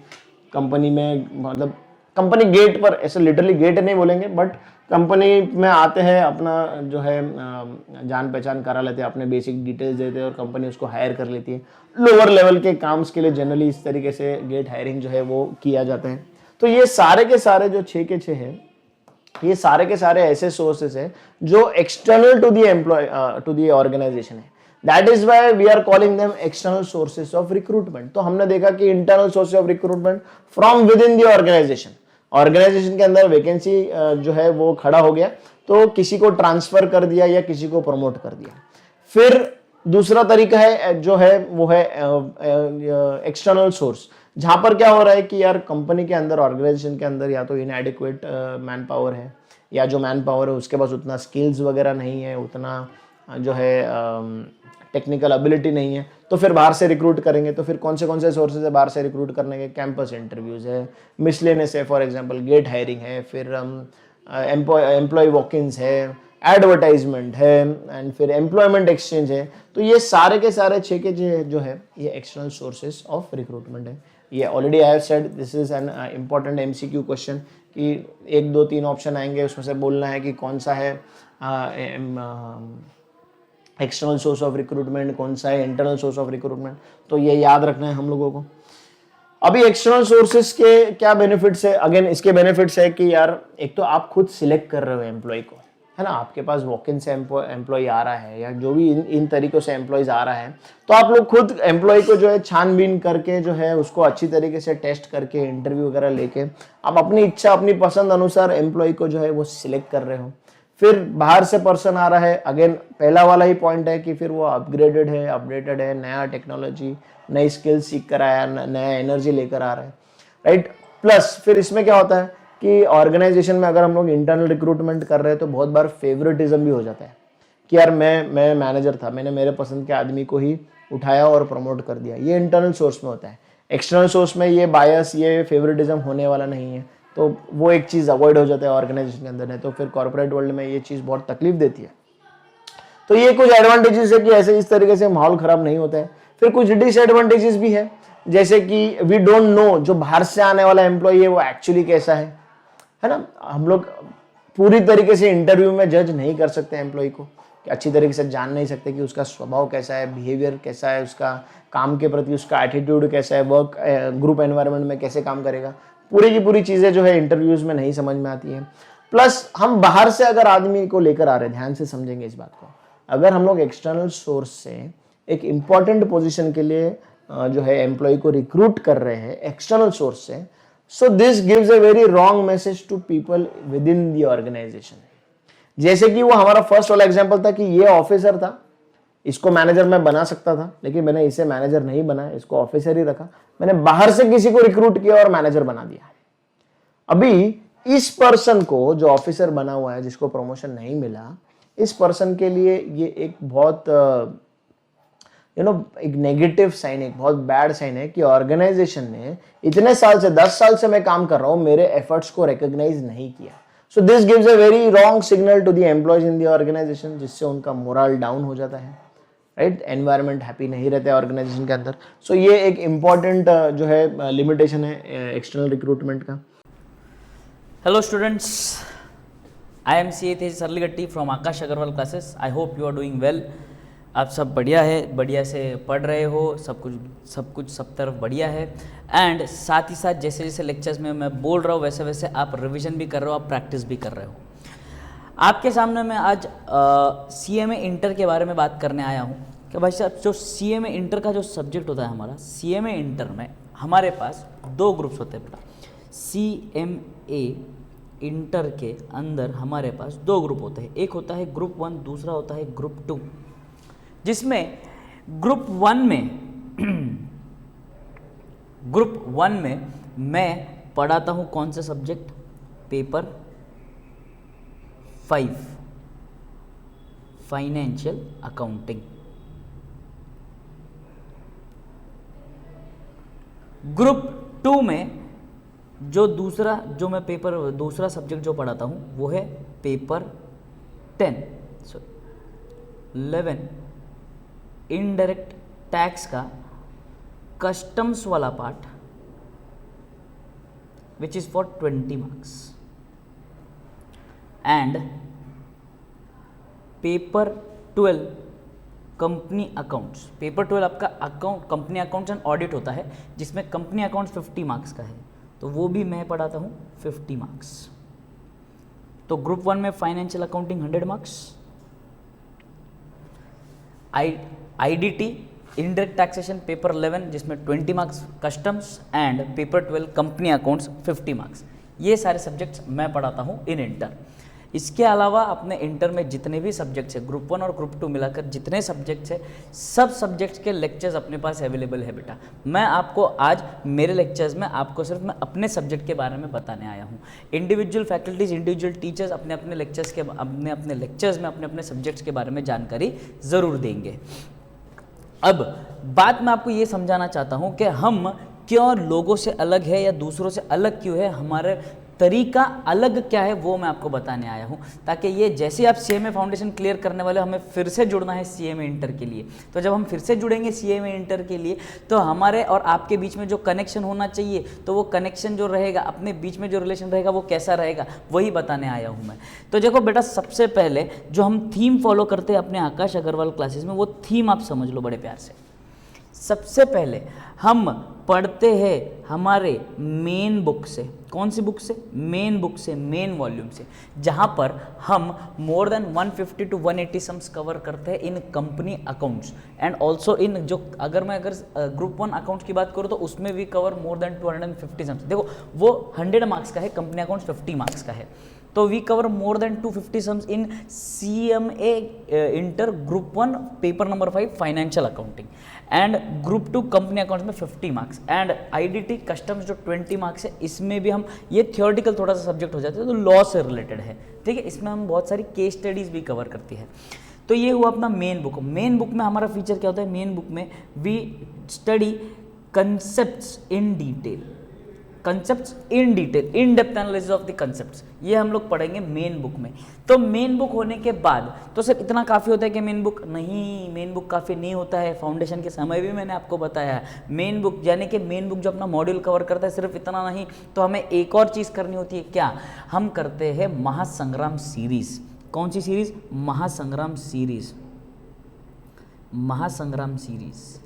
Speaker 1: कंपनी में मतलब कंपनी गेट पर, ऐसे लिटरली गेट नहीं बोलेंगे बट कंपनी में आते हैं, अपना जो है जान पहचान करा लेते हैं, अपने बेसिक डिटेल्स देते हैं और कंपनी उसको हायर कर लेती है। लोअर लेवल के काम्स के लिए जनरली इस तरीके से गेट हायरिंग जो है वो किया जाता है। तो ये सारे के सारे जो 6 के 6 है, ये सारे के सारे ऐसे सोर्सेस है जो external to the employ to the organisation है. That is why we are calling them external sources of recruitment. तो हमने देखा कि internal sources of recruitment from within the organisation. Organisation के अंदर वैकेंसी जो है वो खड़ा हो गया, तो किसी को ट्रांसफर कर दिया या किसी को प्रमोट कर दिया. फिर दूसरा तरीका है जो है वो है एक्सटर्नल सोर्स, जहां पर क्या हो रहा है कि यार कंपनी के अंदर, ऑर्गेनाइजेशन के अंदर या तो इनएडिक्वेट मैन पावर है, या जो मैन पावर है उसके पास उतना स्किल्स वगैरह नहीं है, उतना जो है टेक्निकल एबिलिटी नहीं है, तो फिर बाहर से रिक्रूट करेंगे. तो फिर कौन से सोर्सेज है बाहर से रिक्रूट करने के? कैंपस इंटरव्यूज है, मिसलेनियस है, फॉर एग्जांपल गेट हायरिंग है, फिर एम्प्लॉय वॉक-इन्स है, एडवर्टाइजमेंट है, एंड फिर एम्प्लॉयमेंट एक्सचेंज है. तो ये सारे के सारे 6 के जो है ये एक्सटर्नल सोर्सेज ऑफ रिक्रूटमेंट है. ये already I have said this is an important MCQ question कि 1 2 3 ऑप्शन आएंगे, उसमें से बोलना है कि कौन सा है एक्सटर्नल सोर्स ऑफ रिक्रूटमेंट, कौन सा है इंटरनल सोर्स ऑफ रिक्रूटमेंट. तो ये याद रखना है हम लोगों को. अभी एक्सटर्नल सोर्सेज के क्या बेनिफिट्स है? अगेन इसके बेनिफिट्स है कि यार एक तो आप खुद सिलेक्ट कर रहे हो एम्प्लॉय को, है ना. आपके पास वॉक इन से एम्प्लॉय आ रहा है या जो भी इन तरीकों से एम्प्लॉयज आ रहा है, तो आप लोग खुद एम्प्लॉय को जो है छानबीन करके जो है उसको अच्छी तरीके से टेस्ट करके इंटरव्यू वगैरह लेके आप अपनी इच्छा, अपनी पसंद अनुसार एम्प्लॉय को जो है वो सिलेक्ट कर रहे हो. फिर बाहर से पर्सन आ रहा है, अगेन पहला वाला ही पॉइंट है कि फिर वो अपग्रेडेड है, अपडेटेड है, नया टेक्नोलॉजी, नई स्किल्स सीख कर आया, नया एनर्जी लेकर आ रहा है, राइट. प्लस फिर इसमें क्या होता है कि ऑर्गेनाइजेशन में अगर हम लोग इंटरनल रिक्रूटमेंट कर रहे हैं तो बहुत बार फेवरेटिज्म भी हो जाता है कि यार मैं मैनेजर था, मैंने मेरे पसंद के आदमी को ही उठाया और प्रमोट कर दिया. ये इंटरनल सोर्स में होता है. एक्सटर्नल सोर्स में ये बायस, ये फेवरेटिज्म होने वाला नहीं है, तो वो एक चीज़ अवॉइड हो जाता है ऑर्गेनाइजेशन के अंदर. है तो फिर कॉर्पोरेट वर्ल्ड में ये चीज़ बहुत तकलीफ देती है. तो ये कुछ एडवांटेजेस है कि ऐसे इस तरीके से माहौल खराब नहीं होता है. फिर कुछ डिसएडवांटेजेस भी है, जैसे कि वी डोंट नो जो बाहर से आने वाला एम्प्लॉय है वो एक्चुअली कैसा है ना. हम लोग पूरी तरीके से इंटरव्यू में जज नहीं कर सकते एम्प्लॉय को, कि अच्छी तरीके से जान नहीं सकते कि उसका स्वभाव कैसा है, बिहेवियर कैसा है, उसका काम के प्रति उसका एटीट्यूड कैसा है, वर्क ग्रुप एनवायरनमेंट में कैसे काम करेगा. पूरी की पूरी चीज़ें जो है इंटरव्यूज में नहीं समझ में आती हैं. प्लस हम बाहर से अगर आदमी को लेकर आ रहे हैं, ध्यान से समझेंगे इस बात को, अगर हम लोग एक्सटर्नल सोर्स से एक इम्पॉर्टेंट पोजीशन के लिए जो है एम्प्लॉय को रिक्रूट कर रहे हैं एक्सटर्नल सोर्स से, so this gives a very wrong message to people within the organization. जैसे कि वो हमारा फर्स्ट वाला एग्जांपल था कि ये ऑफिसर था, इसको मैनेजर मैं बना सकता था, लेकिन मैंने इसे मैनेजर नहीं बनाया, इसको ऑफिसर ही रखा. मैंने बाहर से किसी को रिक्रूट किया और मैनेजर बना दिया. अभी इस पर्सन को जो ऑफिसर बना हुआ है, जिसको प्रमोशन नहीं मिला, इस पर्सन के लिए ये एक बहुत एक नेगेटिव साइन, एक बहुत बैड साइन है कि ऑर्गेनाइजेशन ने इतने साल से, 10 साल से मैं काम कर रहा हूं, मेरे एफर्ट्स को रिकॉग्नाइज नहीं किया. So this gives a very wrong signal to the employees in the organization, जिससे उनका मोरल डाउन हो जाता है, राइट. एनवायरनमेंट हैप्पी नहीं रहता है ऑर्गेनाइजेशन के अंदर. सो ये एक इम्पॉर्टेंट जो है लिमिटेशन है एक्सटर्नल रिक्रूटमेंट का.
Speaker 2: Hello students, I am C A Tej Saraligatti from Aakash Agarwal classes. I hope you are doing well. आप सब बढ़िया है, बढ़िया से पढ़ रहे हो, सब कुछ सब तरफ बढ़िया है. एंड साथ ही साथ जैसे जैसे लेक्चर्स में मैं बोल रहा हूँ वैसे वैसे आप रिवीजन भी कर रहे हो, आप प्रैक्टिस भी कर रहे हो. आपके सामने मैं आज CMA इंटर के बारे में बात करने आया हूँ कि भाई साहब जो CMA इंटर का जो सब्जेक्ट होता है हमारा, CMA इंटर में हमारे पास 2 ग्रुप्स होते हैं बेटा. CMA इंटर के अंदर हमारे पास 2 ग्रुप होते हैं. एक होता है ग्रुप 1, दूसरा होता है ग्रुप 2. जिसमें ग्रुप 1 में मैं पढ़ाता हूँ कौन सा subject? Paper 5, financial accounting. Group 2 में जो मैं दूसरा सब्जेक्ट जो पढ़ाता हूँ वो है पेपर 11 इनडायरेक्ट टैक्स का कस्टम्स वाला part, which is for 20 marks. And paper 12 company accounts. Paper 12 आपका कंपनी अकाउंट्स एंड ऑडिट होता है, जिसमें कंपनी अकाउंट्स 50 मार्क्स का है. तो वो भी मैं पढ़ाता हूँ 50 मार्क्स। तो ग्रुप 1 में financial accounting 100 marks, IDT indirect taxation paper 11 जिसमें 20 marks, customs and paper 12 company accounts 50 marks. ये सारे सब्जेक्ट्स मैं पढ़ाता हूँ इन इंटर। इसके अलावा अपने इंटर में जितने भी सब्जेक्ट्स है, ग्रुप 1 और ग्रुप 2 मिलाकर जितने सब्जेक्ट्स है, सब सब्जेक्ट्स के लेक्चर्स अपने पास अवेलेबल है बेटा। मैं आपको आज मेरे लेक्चर्स में आपको सिर्फ मैं अपने सब्जेक्ट के बारे में बताने आया हूँ। इंडिविजुअल फैकल्टीज, इंडिविजुअल टीचर्स अपने अपने लेक्चर्स में अपने अपने सब्जेक्ट्स के बारे में जानकारी ज़रूर देंगे। अब बात मैं आपको ये समझाना चाहता हूँ कि हम क्यों लोगों से अलग है या दूसरों से अलग क्यों है, हमारे तरीका अलग क्या है, वो मैं आपको बताने आया हूँ। ताकि ये जैसे आप CMA फाउंडेशन क्लियर करने वाले, हमें फिर से जुड़ना है CMA इंटर के लिए। तो जब हम फिर से जुड़ेंगे CMA इंटर के लिए, तो हमारे और आपके बीच में जो कनेक्शन होना चाहिए, तो वो कनेक्शन जो रहेगा, अपने बीच में जो रिलेशन रहेगा, वो कैसा रहेगा, वही बताने आया हूँ मैं। तो देखो बेटा, सबसे पहले जो हम थीम फॉलो करते हैं अपने आकाश अग्रवाल क्लासेस में, वो थीम आप समझ लो बड़े प्यार से। सबसे पहले हम पढ़ते हैं हमारे मेन बुक से। कौन सी बुक से? मेन बुक से, मेन वॉल्यूम से, जहाँ पर हम more than 150 to 180 sums cover करते हैं in company accounts and also in जो अगर ग्रुप 1 अकाउंट्स की बात करूँ तो उसमें भी कवर मोर देन 250 सम्स। देखो वो 100 मार्क्स का है, कंपनी अकाउंट्स 50 मार्क्स का है। तो we cover more than 250 sums in CMA inter group 1 paper number 5 financial accounting and group 2 company accounts में 50 मार्क्स एंड IDT कस्टम्स जो 20 मार्क्स है, इसमें भी हम ये थियोरेटिकल थोड़ा सा सब्जेक्ट हो जाता है, तो लॉ से रिलेटेड है, ठीक है। इसमें हम बहुत सारी केस स्टडीज भी कवर करती है। तो ये हुआ अपना मेन बुक। मेन बुक में हमारा फीचर क्या होता है? मेन बुक में we study concepts in detail, concepts in detail, in depth analysis of the concepts, ये हम लोग पढ़ेंगे मेन बुक में। तो मेन बुक होने के बाद तो सिर्फ इतना काफ़ी होता है कि मेन बुक नहीं, मेन बुक काफ़ी नहीं होता है। फाउंडेशन के समय भी मैंने आपको बताया है, मेन बुक यानी कि मेन बुक जो अपना मॉड्यूल कवर करता है, सिर्फ इतना नहीं, तो हमें एक और चीज़ करनी होती है। क्या? हम करते हैं महासंग्राम सीरीज। कौन सी सीरीज? महासंग्राम सीरीज। महासंग्राम सीरीज,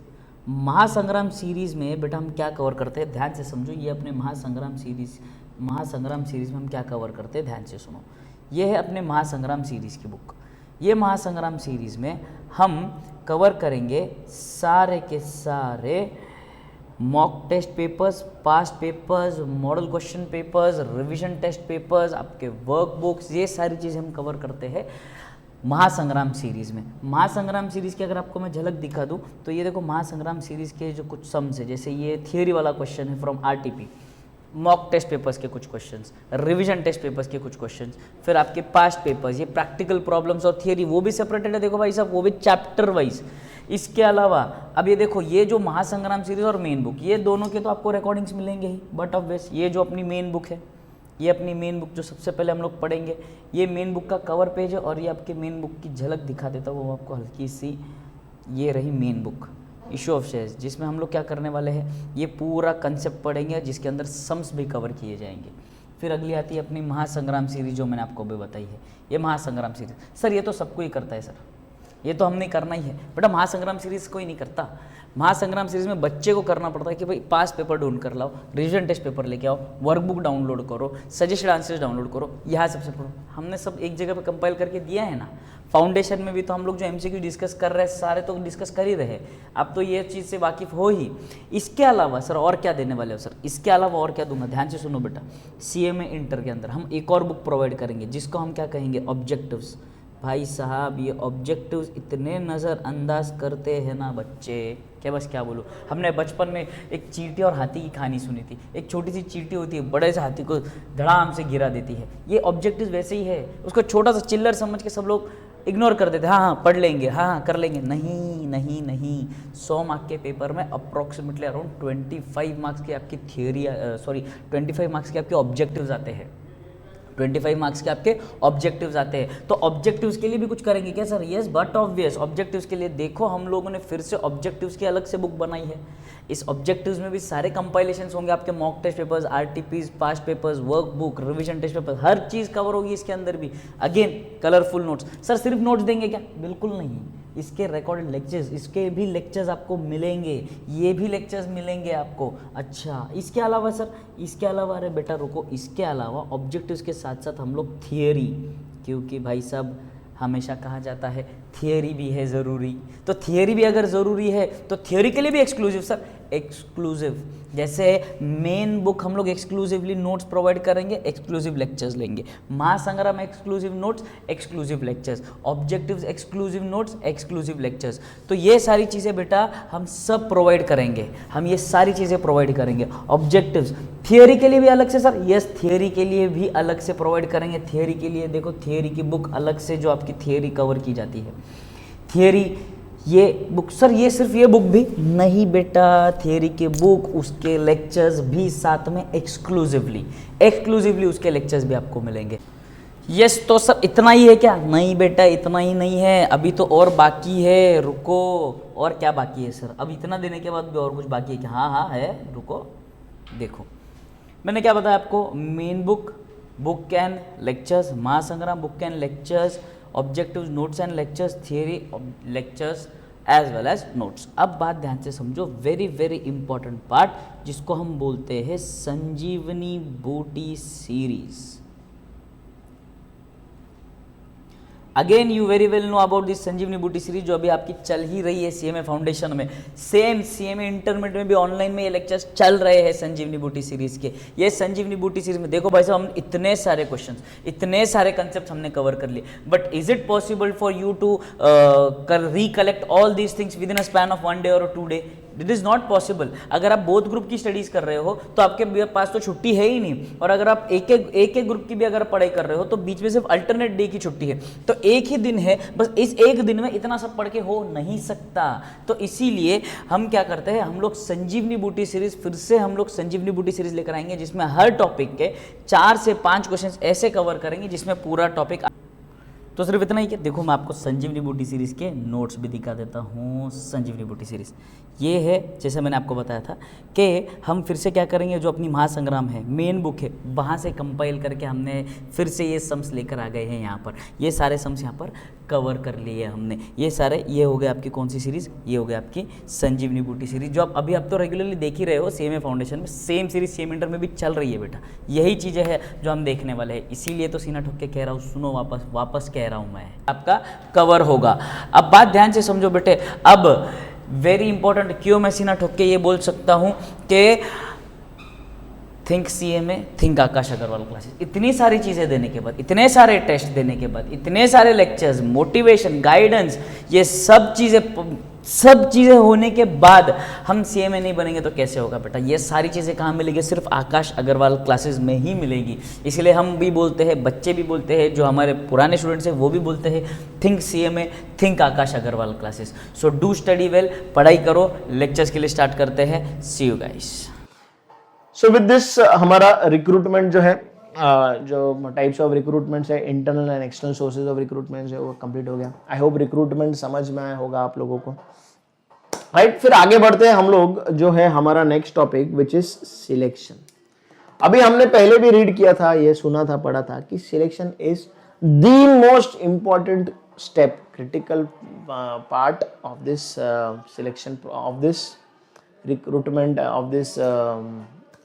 Speaker 2: महासंग्राम सीरीज में बेटा हम क्या कवर करते हैं, ध्यान से समझो। ये अपने महासंग्राम सीरीज में हम क्या कवर करते हैं, ध्यान से सुनो। ये है अपने महासंग्राम सीरीज की बुक। ये महासंग्राम सीरीज में हम कवर करेंगे सारे के सारे mock test papers, past papers, model question papers, revision test papers, आपके वर्क बुक्स, ये सारी चीज़ें हम कवर करते हैं महासंग्राम सीरीज़ में। महासंग्राम सीरीज़ की अगर आपको मैं झलक दिखा दूं तो ये देखो, महासंग्राम सीरीज़ के जो कुछ सम्स है, जैसे ये थियोरी वाला क्वेश्चन है from RTP, mock test papers के कुछ क्वेश्चंस, रिवीजन टेस्ट पेपर्स के कुछ क्वेश्चंस, फिर आपके पास्ट पेपर्स, ये प्रैक्टिकल प्रॉब्लम्स और थियोरी वो भी सेपरेटेड है, देखो भाई साहब, वो भी चैप्टर वाइज। इसके अलावा अब ये देखो, ये जो महासंग्राम सीरीज और मेन बुक, ये दोनों के तो आपको रिकॉर्डिंग्स मिलेंगे ही, बट ऑब्वियस ये जो अपनी मेन बुक है, ये अपनी मेन बुक जो सबसे पहले हम लोग पढ़ेंगे, ये मेन बुक का कवर पेज है और ये आपके मेन बुक की झलक दिखा देता हूँ आपको हल्की सी। ये रही main book, issue of shares, जिसमें हम लोग क्या करने वाले हैं, ये पूरा कंसेप्ट पढ़ेंगे, जिसके अंदर सम्स भी कवर किए जाएंगे। फिर अगली आती है अपनी महासंग्राम सीरीज, जो मैंने आपको अभी बताई है। ये महासंग्राम सीरीज सर ये तो सबको ही करता है सर, ये तो हमने करना ही है बेटा। महासंग्राम सीरीज कोई नहीं करता। महासंग्राम सीरीज में बच्चे को करना पड़ता है कि भाई पास पेपर ढूंढ कर लाओ, रिविजन टेस्ट पेपर लेके आओ, वर्कबुक डाउनलोड करो, सजेस्टेड आंसर्स डाउनलोड करो, यहाँ सबसे पढ़ो। हमने सब एक जगह पे कंपाइल करके दिया है ना। फाउंडेशन में भी तो हम लोग जो MCQ डिस्कस कर रहे हैं, सारे तो डिस्कस कर ही रहे, अब तो ये चीज़ से वाकिफ़ हो ही। इसके अलावा सर और क्या देने वाले हो सर? इसके अलावा और क्या दूंगा, ध्यान से सुनो बेटा। CMA इंटर के अंदर हम एक और बुक प्रोवाइड करेंगे, जिसको हम क्या कहेंगे, ऑब्जेक्टिव्स। भाई साहब ये ऑब्जेक्टिव्स इतने नज़रअंदाज करते हैं ना बच्चे, क्या बस क्या बोलूँ। हमने बचपन में एक चींटी और हाथी की कहानी सुनी थी। एक छोटी सी चींटी होती है, बड़े से हाथी को धड़ाम से गिरा देती है। ये ऑब्जेक्टिव्स वैसे ही है, उसको छोटा सा चिल्लर समझ के सब लोग इग्नोर कर देते हैं। हाँ पढ़ लेंगे, हाँ कर लेंगे। नहीं नहीं नहीं, 100 मार्क्स के पेपर में अप्रॉक्सीमेटली अराउंड 25 मार्क्स की आपकी थियोरी 25 मार्क्स के आपके ऑब्जेक्टिव्स आते हैं। 25 मार्क्स के आपके ऑब्जेक्टिव्स आते हैं। तो ऑब्जेक्टिव्स के लिए भी कुछ करेंगे क्या sir? Yes but obvious, objectives के लिए देखो हम लोगों ने फिर से ऑब्जेक्टिव्स की अलग से बुक बनाई है। इस ऑब्जेक्टिव्स में भी सारे कंपाइलेशंस होंगे, आपके mock test papers, RTPs, past papers, work book, revision test paper, हर चीज़ कवर होगी इसके अंदर भी। Again colourful notes. सर सिर्फ नोट्स देंगे क्या? बिल्कुल नहीं, इसके रिकॉर्डेड लेक्चर्स, इसके भी लेक्चर्स आपको मिलेंगे, ये भी लेक्चर्स मिलेंगे आपको। अच्छा इसके अलावा सर, इसके अलावा, अरे बेटा रुको, इसके अलावा ऑब्जेक्टिव्स के साथ साथ हम लोग थियरी, क्योंकि भाई साहब हमेशा कहा जाता है थियरी भी है ज़रूरी, तो थियरी भी अगर ज़रूरी है तो थियरी के लिए भी एक्सक्लूसिव सर, एक्सक्लूसिव। जैसे मेन बुक हम लोग एक्सक्लूसिवली नोट्स प्रोवाइड करेंगे, एक्सक्लूसिव लेक्चर्स लेंगे। Mahasangram exclusive notes, exclusive lectures. Objectives exclusive notes, exclusive lectures. तो ये सारी चीज़ें बेटा हम सब प्रोवाइड करेंगे, हम ये सारी चीज़ें प्रोवाइड करेंगे। ऑब्जेक्टिव्स थियरी के लिए भी अलग से सर, यस थियरी के लिए भी अलग से प्रोवाइड करेंगे। थियरी के लिए देखो, थियरी की बुक अलग से जो आपकी थियरी कवर की जाती है, थियरी ये बुक सर, ये सिर्फ ये बुक भी नहीं बेटा, थियरी के बुक, उसके लेक्चर्स भी साथ में एक्सक्लूसिवली उसके लेक्चर्स भी आपको मिलेंगे। यस तो सर इतना ही है क्या? नहीं बेटा इतना ही नहीं है, अभी तो और बाकी है, रुको। और क्या बाकी है सर? अब इतना देने के बाद भी और कुछ बाकी है क्या? हाँ है, रुको देखो, मैंने क्या बताया आपको, main book and lectures, Mahasangram book and lectures, objectives notes and lectures, theory lectures as well as notes. अब बात ध्यान से समझो, वेरी वेरी इंपॉर्टेंट पार्ट जिसको हम बोलते हैं Sanjeevani Booti series. Again you very well know about this Sanjeevani Booti series, जो अभी आपकी चल ही रही है सीएमए फाउंडेशन में। सेम सीएमए इंटरमीडिएट में भी ऑनलाइन में ये लेक्चर्स चल रहे हैं संजीवनी बूटी सीरीज के। ये संजीवनी बूटी सीरीज में देखो भाई साहब, हम इतने सारे क्वेश्चंस, इतने सारे कंसेप्ट हमने कवर कर लिए, but is it possible for you to recollect all these things within a span of 1 day और 2 day? It is not possible. अगर आप बोथ ग्रुप की स्टडीज कर रहे हो तो आपके पास तो छुट्टी है ही नहीं, और अगर आप एक एक ग्रुप की भी अगर पढ़ाई कर रहे हो तो बीच में सिर्फ अल्टरनेट डे की छुट्टी है, तो एक ही दिन है, बस इस एक दिन में इतना सब पढ़ के हो नहीं सकता। तो इसीलिए हम क्या करते हैं, हम लोग संजीवनी बूटी सीरीज, फिर से हम लोग संजीवनी बूटी सीरीज लेकर आएंगे, जिसमें हर टॉपिक के 4 से 5 क्वेश्चन ऐसे कवर करेंगे जिसमें पूरा टॉपिक। तो सिर्फ इतना ही क्या, देखो मैं आपको संजीवनी बूटी सीरीज़ के नोट्स भी दिखा देता हूँ। संजीवनी बूटी सीरीज़ ये है, जैसे मैंने आपको बताया था कि हम फिर से क्या करेंगे, जो अपनी महासंग्राम है मेन बुक है, वहाँ से कंपाइल करके हमने फिर से ये सम्स लेकर आ गए हैं यहाँ पर। ये सारे सम्स यहाँ पर कवर कर लिए हमने, ये सारे। ये हो गए आपकी कौन सी सीरीज़? ये हो गया आपकी संजीवनी बूटी सीरीज़, जो आप तो रेगुलरली देख ही रहे हो सीएमए फाउंडेशन में। सेम सीरीज सेम इंटर में भी चल रही है बेटा, यही चीज़ें हैं जो हम देखने वाले हैं। इसीलिए तो सीना ठोक के कह रहा हूँ, सुनो वापस कह रहा हूँ मैं, आपका कवर होगा। अब बात ध्यान से समझो बेटे, अब वेरी इंपॉर्टेंट, क्यों मैं सीना ठोक के ये बोल सकता हूँ कि think CMA, think Aakash Agarwal classes, इतनी सारी चीज़ें देने के बाद, इतने सारे टेस्ट देने के बाद, इतने सारे लेक्चर्स, मोटिवेशन, गाइडेंस, ये सब चीज़ें होने के बाद हम सीएमए नहीं बनेंगे तो कैसे होगा बेटा? ये सारी चीज़ें कहाँ मिलेगी? सिर्फ आकाश अग्रवाल क्लासेस में ही मिलेगी। इसलिए हम भी बोलते हैं, बच्चे भी बोलते हैं, जो हमारे पुराने स्टूडेंट्स हैं वो भी बोलते हैं, think CMA, think Aakash Agarwal classes. So do study well, पढ़ाई करो। लेक्चर्स के लिए स्टार्ट करते हैं। See you guys.
Speaker 1: So with this हमारा रिक्रूटमेंट जो है, जो टाइप्स ऑफ रिक्रूटमेंट्स है, internal and external sources of recruitment है, वो कंप्लीट हो गया। आई होप रिक्रूटमेंट समझ में आया होगा आप लोगों को, राइट। फिर आगे बढ़ते हैं हम लोग, जो है हमारा next topic which is selection. अभी हमने पहले भी रीड किया था, ये सुना था, पढ़ा था कि selection is the most important step, critical part of this selection, of this recruitment, of this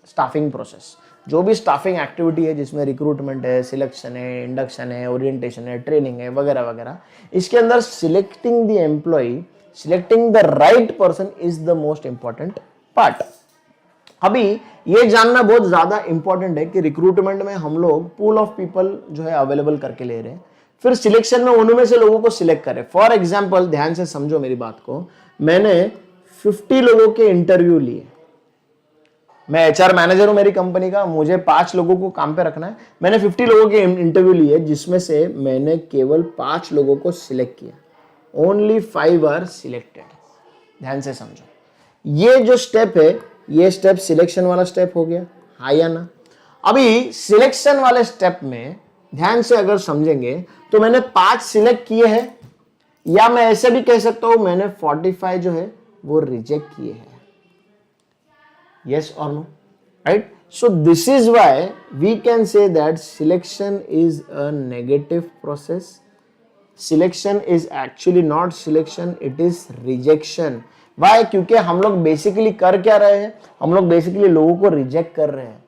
Speaker 1: staffing process. जो भी स्टाफिंग एक्टिविटी है जिसमें रिक्रूटमेंट है, सिलेक्शन है, इंडक्शन है, ओरिएंटेशन है, ट्रेनिंग है, वगैरह वगैरह, इसके अंदर selecting the employee, selecting the right person is the most important part. अभी ये जानना बहुत ज्यादा इंपॉर्टेंट है कि रिक्रूटमेंट में हम लोग पूल ऑफ पीपल जो है अवेलेबल करके ले रहे हैं, फिर सिलेक्शन में उनमें से लोगों को सिलेक्ट करें। फॉर एग्जाम्पल, ध्यान से समझो मेरी बात को, मैंने 50 लोगों के इंटरव्यू लिए, मैं एचआर मैनेजर हूं मेरी कंपनी का, मुझे 5 लोगों को काम पे रखना है, मैंने 50 लोगों के इंटरव्यू लिए, जिसमें से मैंने केवल 5 लोगों को सिलेक्ट किया, ओनली 5 आर सिलेक्टेड। ध्यान से समझो, ये जो स्टेप है, ये स्टेप सिलेक्शन वाला स्टेप हो गया, हाँ या ना? अभी सिलेक्शन वाले स्टेप में ध्यान से अगर समझेंगे तो मैंने 5 सिलेक्ट किए हैं, या मैं ऐसे भी कह सकता हूं मैंने 45 जो है वो रिजेक्ट किए हैं। Yes or no? Right? So this is why we can say that selection is a negative process selection is actually not selection, it is rejection. Why? क्योंकि हम लोग बेसिकली कर क्या रहे हैं, हम लोग बेसिकली लोगों को रिजेक्ट कर रहे हैं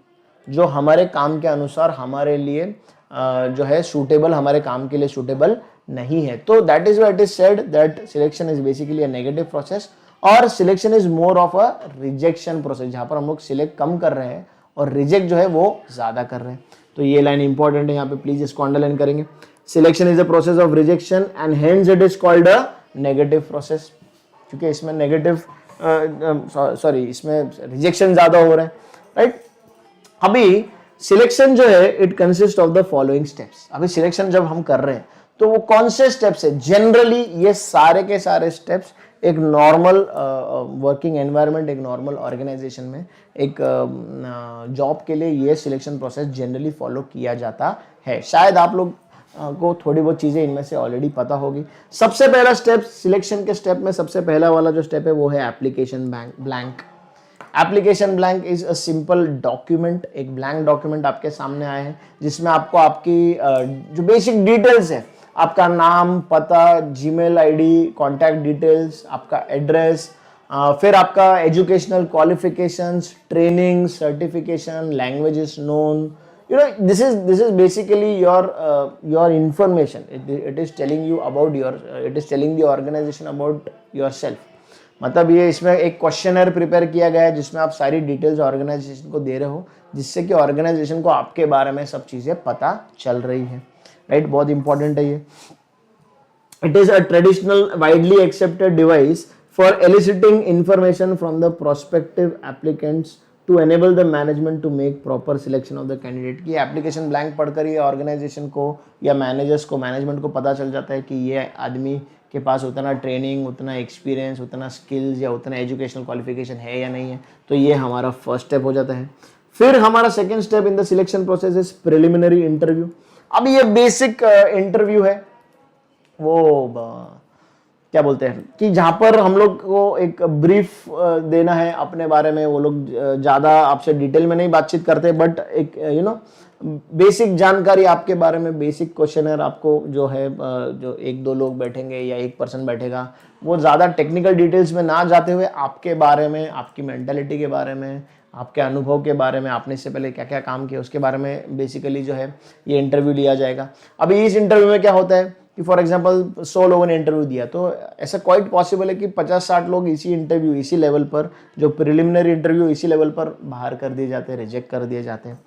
Speaker 1: जो हमारे काम के अनुसार हमारे लिए जो है सूटेबल, हमारे काम के लिए सूटेबल नहीं है. तो that is why it is said that selection is basically a negative process और selection is more of a rejection process, जहां पर हम लोग सिलेक्ट कम कर रहे हैं और रिजेक्ट जो है वो ज्यादा कर रहे हैं. तो ये लाइन इंपॉर्टेंट है, यहाँ पे प्लीज इसको अंडरलाइन करेंगे. Selection is a process of rejection and hence it is called a negative process, क्योंकि इसमें नेगेटिव सॉरी इसमें रिजेक्शन ज्यादा हो रहा है, राइट. अभी सिलेक्शन जो है it consist of the following steps. अभी सिलेक्शन जब हम कर रहे हैं तो वो कौन से स्टेप्स है? जनरली ये सारे के सारे स्टेप्स एक नॉर्मल वर्किंग एनवायरनमेंट, एक नॉर्मल ऑर्गेनाइजेशन में, एक जॉब के लिए ये सिलेक्शन प्रोसेस जनरली फॉलो किया जाता है. शायद आप लोग को थोड़ी बहुत चीजें इनमें से ऑलरेडी पता होगी. सबसे पहला स्टेप सिलेक्शन के स्टेप में सबसे पहला वाला जो स्टेप है वो है application blank. Application blank is a simple document, एक ब्लैंक डॉक्यूमेंट आपके सामने आए हैं जिसमें आपको आपकी जो बेसिक डिटेल्स है, आपका नाम, पता, जीमेल आईडी, कॉन्टैक्ट डिटेल्स, आपका एड्रेस, फिर आपका educational qualifications, training, certification, languages known, you know this is basically your information. It is telling you about your it is telling the organization about yourself. मतलब ये इसमें एक क्वेश्चनर प्रिपेयर किया गया है जिसमें आप सारी डिटेल्स ऑर्गेनाइजेशन को दे रहे हो, जिससे कि ऑर्गेनाइजेशन को आपके बारे में सब चीजें पता चल रही है, राइट. बहुत इंपॉर्टेंट है ये. It is a traditional widely accepted device for eliciting information from the prospective applicants to enable the management to make proper selection of the candidate. की एप्लीकेशन ब्लैंक पढ़कर ये ऑर्गेनाइजेशन को या मैनेजर्स को, मैनेजमेंट को पता चल जाता है कि ये आदमी के पास उतना ट्रेनिंग, उतना एक्सपीरियंस, उतना स्किल्स या उतना एजुकेशनल क्वालिफिकेशन है या नहीं है. तो ये हमारा फर्स्ट स्टेप हो जाता है. फिर हमारा second step in the selection process is preliminary interview. अब ये बेसिक इंटरव्यू है, वो क्या बोलते हैं कि जहां पर हम लोग को एक ब्रीफ देना है अपने बारे में. वो लोग ज़्यादा आपसे डिटेल में नहीं बातचीत करते, बट एक बेसिक जानकारी आपके बारे में, बेसिक क्वेश्चनर आपको जो है, जो एक दो लोग बैठेंगे या एक पर्सन बैठेगा, वो ज़्यादा टेक्निकल डिटेल्स में ना जाते हुए आपके बारे में, आपकी मेंटालिटी के बारे में, आपके अनुभव के बारे में, आपने इससे पहले क्या क्या काम किया उसके बारे में बेसिकली जो है ये इंटरव्यू लिया जाएगा. अभी इस इंटरव्यू में क्या होता है कि फॉर एग्जांपल 100 लोगों ने इंटरव्यू दिया, तो ऐसा क्वाइट पॉसिबल है कि 50-60 लोग इसी इंटरव्यू, इसी लेवल पर, जो प्रिलिमिनरी इंटरव्यू इसी लेवल पर बाहर कर दिए जाते हैं, रिजेक्ट कर दिए जाते हैं.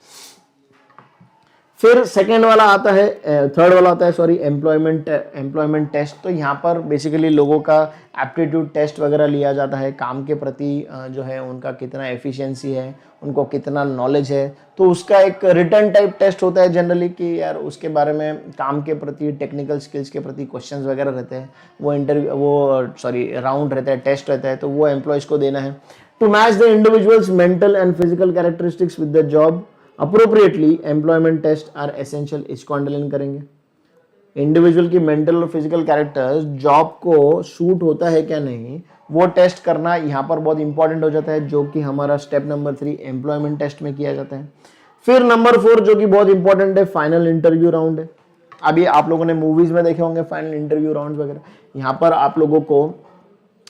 Speaker 1: फिर सेकेंड वाला आता है, थर्ड वाला आता है सॉरी, एम्प्लॉयमेंट टेस्ट. तो यहाँ पर बेसिकली लोगों का एप्टीट्यूड टेस्ट वगैरह लिया जाता है, काम के प्रति जो है उनका कितना एफिशिएंसी है, उनको कितना नॉलेज है. तो उसका एक रिटर्न टाइप टेस्ट होता है जनरली कि यार उसके बारे में, काम के प्रति, टेक्निकल स्किल्स के प्रति क्वेश्चंस वगैरह रहते हैं. वो राउंड रहता है, टेस्ट रहता है, तो वो एम्प्लॉयज को देना है. To match the individuals mental and physical characteristics with the job appropriately employment test are essential. इसको अंडरलाइन करेंगे. इंडिविजुअल की मेंटल और फिजिकल कैरेक्टर्स जॉब को सूट होता है क्या नहीं, वो टेस्ट करना यहाँ पर बहुत इंपॉर्टेंट हो जाता है, जो कि हमारा स्टेप नंबर 3 एम्प्लॉयमेंट टेस्ट में किया जाता है. फिर नंबर 4 जो कि बहुत इंपॉर्टेंट है, फाइनल इंटरव्यू राउंड है. अभी आप लोगों ने मूवीज में देखे होंगे फाइनल इंटरव्यू राउंड वगैरह. यहाँ पर आप लोगों को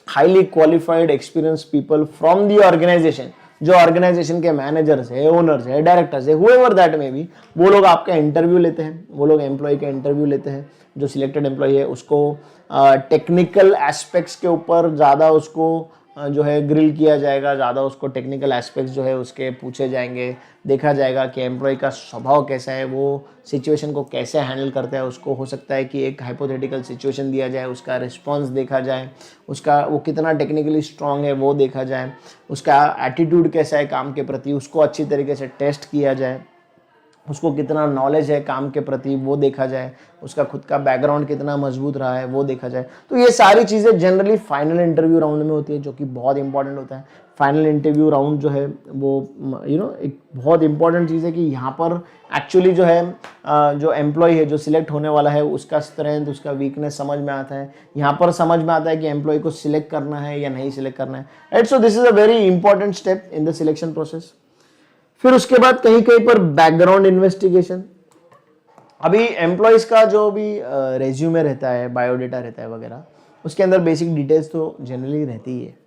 Speaker 1: highly qualified experience people from the organization, जो ऑर्गेनाइजेशन के मैनेजर्स है, ओनर्स है, डायरेक्टर्स है, हुएवर दैट में भी, वो लोग आपका इंटरव्यू लेते हैं. वो लोग एम्प्लॉय का इंटरव्यू लेते हैं. जो सिलेक्टेड एम्प्लॉय है उसको टेक्निकल एस्पेक्ट्स के ऊपर ज़्यादा उसको जो है ग्रिल किया जाएगा, ज़्यादा उसको टेक्निकल एस्पेक्ट्स जो है उसके पूछे जाएंगे. देखा जाएगा कि एम्प्लॉय का स्वभाव कैसा है, वो सिचुएशन को कैसे हैंडल करता है. उसको हो सकता है कि एक हाइपोथेटिकल सिचुएशन दिया जाए, उसका रिस्पॉन्स देखा जाए, उसका वो कितना टेक्निकली स्ट्रांग है वो देखा जाए, उसका एटीट्यूड कैसा है काम के प्रति, उसको अच्छी तरीके से टेस्ट किया जाए, उसको कितना नॉलेज है काम के प्रति वो देखा जाए, उसका खुद का बैकग्राउंड कितना मजबूत रहा है वो देखा जाए. तो ये सारी चीज़ें जनरली फाइनल इंटरव्यू राउंड में होती है, जो कि बहुत इंपॉर्टेंट होता है. फाइनल इंटरव्यू राउंड जो है वो एक बहुत इंपॉर्टेंट चीज़ है कि यहाँ पर एक्चुअली जो है जो एम्प्लॉय है, जो सिलेक्ट होने वाला है, उसका स्ट्रेंथ, उसका वीकनेस समझ में आता है. यहाँ पर समझ में आता है कि एम्प्लॉय को सिलेक्ट करना है या नहीं सिलेक्ट करना है, right. So this is a very important step in the selection process. फिर उसके बाद कहीं कहीं पर बैकग्राउंड इन्वेस्टिगेशन. अभी एम्प्लॉयज़ का जो भी रेज्यूमे रहता है, बायोडेटा रहता है वगैरह, उसके अंदर बेसिक डिटेल्स तो जनरली रहती ही है,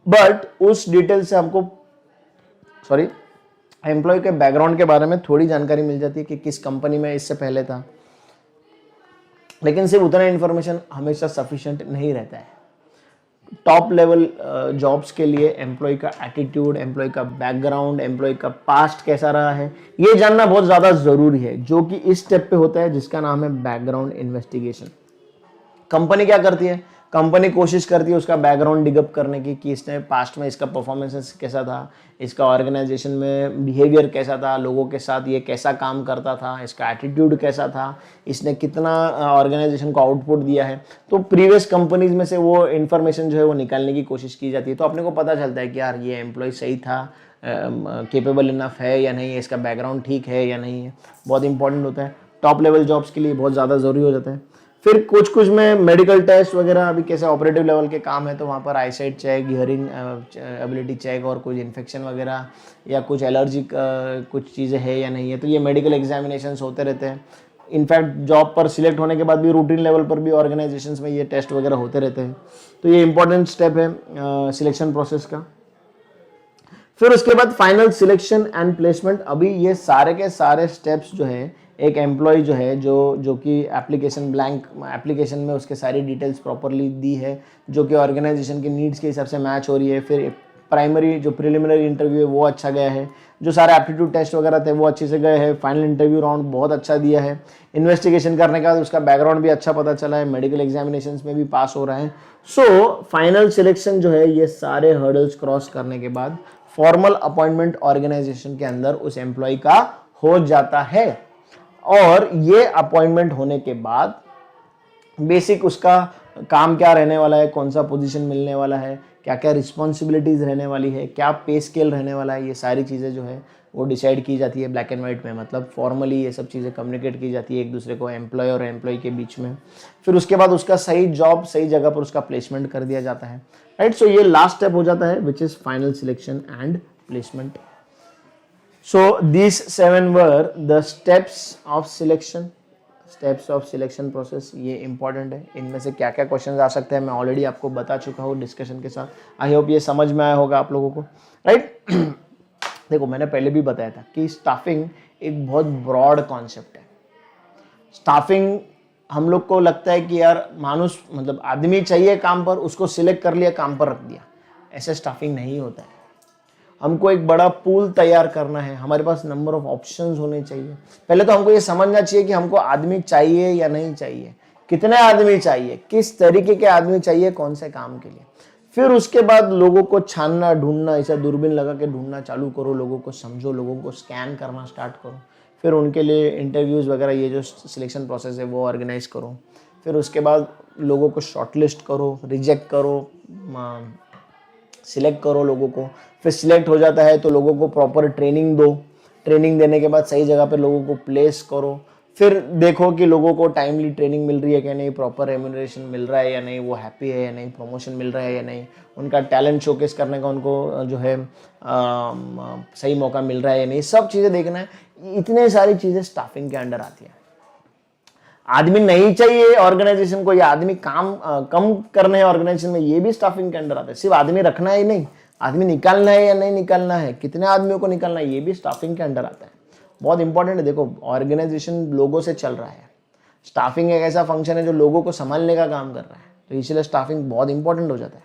Speaker 1: बट उस डिटेल से हमको एम्प्लॉय के बैकग्राउंड के बारे में थोड़ी जानकारी मिल जाती है कि किस कंपनी में इससे पहले था, लेकिन सिर्फ उतना इन्फॉर्मेशन हमेशा सफिशिएंट नहीं रहता है। टॉप लेवल जॉब्स के लिए एम्प्लॉय का एटीट्यूड, एम्प्लॉय का बैकग्राउंड, एम्प्लॉय का पास्ट कैसा रहा है, ये जानना बहुत ज़्यादा ज़रूरी है, जो कि इस स्टेप पे होता है जिसका नाम है बैकग्राउंड इन्वेस्टिगेशन। कंपनी क्या करती है? कंपनी कोशिश करती है उसका बैकग्राउंड डिगअप करने की कि इसने पास्ट में इसका परफॉर्मेंस कैसा था, इसका ऑर्गेनाइजेशन में बिहेवियर कैसा था, लोगों के साथ ये कैसा काम करता था, इसका एटीट्यूड कैसा था, इसने कितना ऑर्गेनाइजेशन को आउटपुट दिया है। तो प्रीवियस कंपनीज में से वो इन्फॉर्मेशन जो है वो निकालने की कोशिश की जाती है। तो अपने को पता चलता है कि यार ये एम्प्लॉय सही था, केपेबल इनफ है या नहीं है, इसका बैकग्राउंड ठीक है या नहीं है। बहुत इंपॉर्टेंट होता है, टॉप लेवल जॉब्स के लिए बहुत ज़्यादा ज़रूरी हो जाता है। फिर कुछ में मेडिकल टेस्ट वगैरह, अभी कैसे ऑपरेटिव लेवल के काम है तो वहाँ पर eyesight check, hearing ability check, और कुछ इन्फेक्शन वगैरह या कुछ एलर्जिक कुछ चीज़ें है या नहीं है, तो ये मेडिकल एग्जामिनेशंस होते रहते हैं। इनफैक्ट जॉब पर सिलेक्ट होने के बाद भी रूटीन लेवल पर भी ऑर्गेनाइजेशंस में ये टेस्ट वगैरह होते रहते हैं। तो ये इंपॉर्टेंट स्टेप है सिलेक्शन प्रोसेस का। फिर उसके बाद फाइनल सिलेक्शन एंड प्लेसमेंट। अभी ये सारे के सारे स्टेप्स जो है, एक एम्प्लॉय जो है जो कि एप्लीकेशन ब्लैंक एप्लीकेशन में उसके सारी डिटेल्स प्रॉपरली दी है, जो कि ऑर्गेनाइजेशन के नीड्स के हिसाब से मैच हो रही है। फिर प्राइमरी जो प्रिलिमिनरी इंटरव्यू है वो अच्छा गया है, जो सारे एप्टीट्यूड टेस्ट वगैरह थे वो अच्छे से गए हैं, फाइनल इंटरव्यू राउंड बहुत अच्छा दिया है, इन्वेस्टिगेशन करने के बाद उसका बैकग्राउंड भी अच्छा पता चला है, मेडिकल एग्जामिनेशंस में भी पास हो रहा है। सो फाइनल सिलेक्शन जो है, ये सारे हर्डल्स क्रॉस करने के बाद फॉर्मल अपॉइंटमेंट ऑर्गेनाइजेशन के अंदर उस एम्प्लॉय का हो जाता है। और ये अपॉइंटमेंट होने के बाद बेसिक उसका काम क्या रहने वाला है, कौन सा पोजीशन मिलने वाला है, क्या क्या रिस्पॉन्सिबिलिटीज़ रहने वाली है, क्या पे स्केल रहने वाला है, ये सारी चीज़ें जो है वो डिसाइड की जाती है ब्लैक एंड वाइट में। मतलब फॉर्मली ये सब चीज़ें कम्युनिकेट की जाती है एक दूसरे को, एम्प्लॉय और एम्प्लॉय के बीच में। फिर उसके बाद उसका सही जॉब, सही जगह पर उसका प्लेसमेंट कर दिया जाता है, राइट। सो ये लास्ट स्टेप हो जाता है, which is final selection and placement. So these 7 were the steps of selection process। ये इंपॉर्टेंट है। इनमें से क्या क्या क्वेश्चन आ सकते हैं मैं ऑलरेडी आपको बता चुका हूँ डिस्कशन के साथ। आई होप ये समझ में आया होगा आप लोगों को, राइट। देखो, मैंने पहले भी बताया था कि स्टाफिंग एक बहुत ब्रॉड कॉन्सेप्ट है। स्टाफिंग हम लोग को लगता है कि यार मानुष मतलब आदमी चाहिए काम पर, उसको सिलेक्ट कर लिया, काम पर रख दिया, ऐसे स्टाफिंग नहीं होता है। हमको एक बड़ा पूल तैयार करना है, हमारे पास नंबर ऑफ ऑप्शंस होने चाहिए। पहले तो हमको ये समझना चाहिए कि हमको आदमी चाहिए या नहीं चाहिए, कितने आदमी चाहिए, किस तरीके के आदमी चाहिए, कौन से काम के लिए। फिर उसके बाद लोगों को छानना, ढूंढना, ऐसा दूरबीन लगा के ढूंढना चालू करो, लोगों को समझो, लोगों को स्कैन करना स्टार्ट करो। फिर उनके लिए इंटरव्यूज़ वगैरह, ये जो सिलेक्शन प्रोसेस है वो ऑर्गेनाइज करो। फिर उसके बाद लोगों को शॉर्टलिस्ट करो, रिजेक्ट करो, सिलेक्ट करो लोगों को। फिर सिलेक्ट हो जाता है तो लोगों को प्रॉपर ट्रेनिंग दो, ट्रेनिंग देने के बाद सही जगह पे लोगों को प्लेस करो। फिर देखो कि लोगों को टाइमली ट्रेनिंग मिल रही है कि नहीं, प्रॉपर रेम्यूनरेशन मिल रहा है या नहीं, वो हैप्पी है या नहीं, प्रमोशन मिल रहा है या नहीं, उनका टैलेंट शोकेस करने का उनको जो है सही मौका मिल रहा है या नहीं, सब चीज़ें देखना है। इतने सारी चीज़ें स्टाफिंग के अंडर आती है। आदमी नहीं चाहिए ऑर्गेनाइजेशन को, या आदमी काम कम करने हैं ऑर्गेनाइजेशन में, ये भी स्टाफिंग के अंडर आता है। सिर्फ आदमी रखना ही नहीं, आदमी निकालना है या नहीं निकालना है, कितने आदमियों को निकालना है, ये भी स्टाफिंग के अंडर आता है। बहुत इंपॉर्टेंट है। देखो, ऑर्गेनाइजेशन लोगों से चल रहा है, स्टाफिंग एक ऐसा फंक्शन है जो लोगों को संभालने का काम कर रहा है, तो इसलिए स्टाफिंग बहुत इंपॉर्टेंट हो जाता है,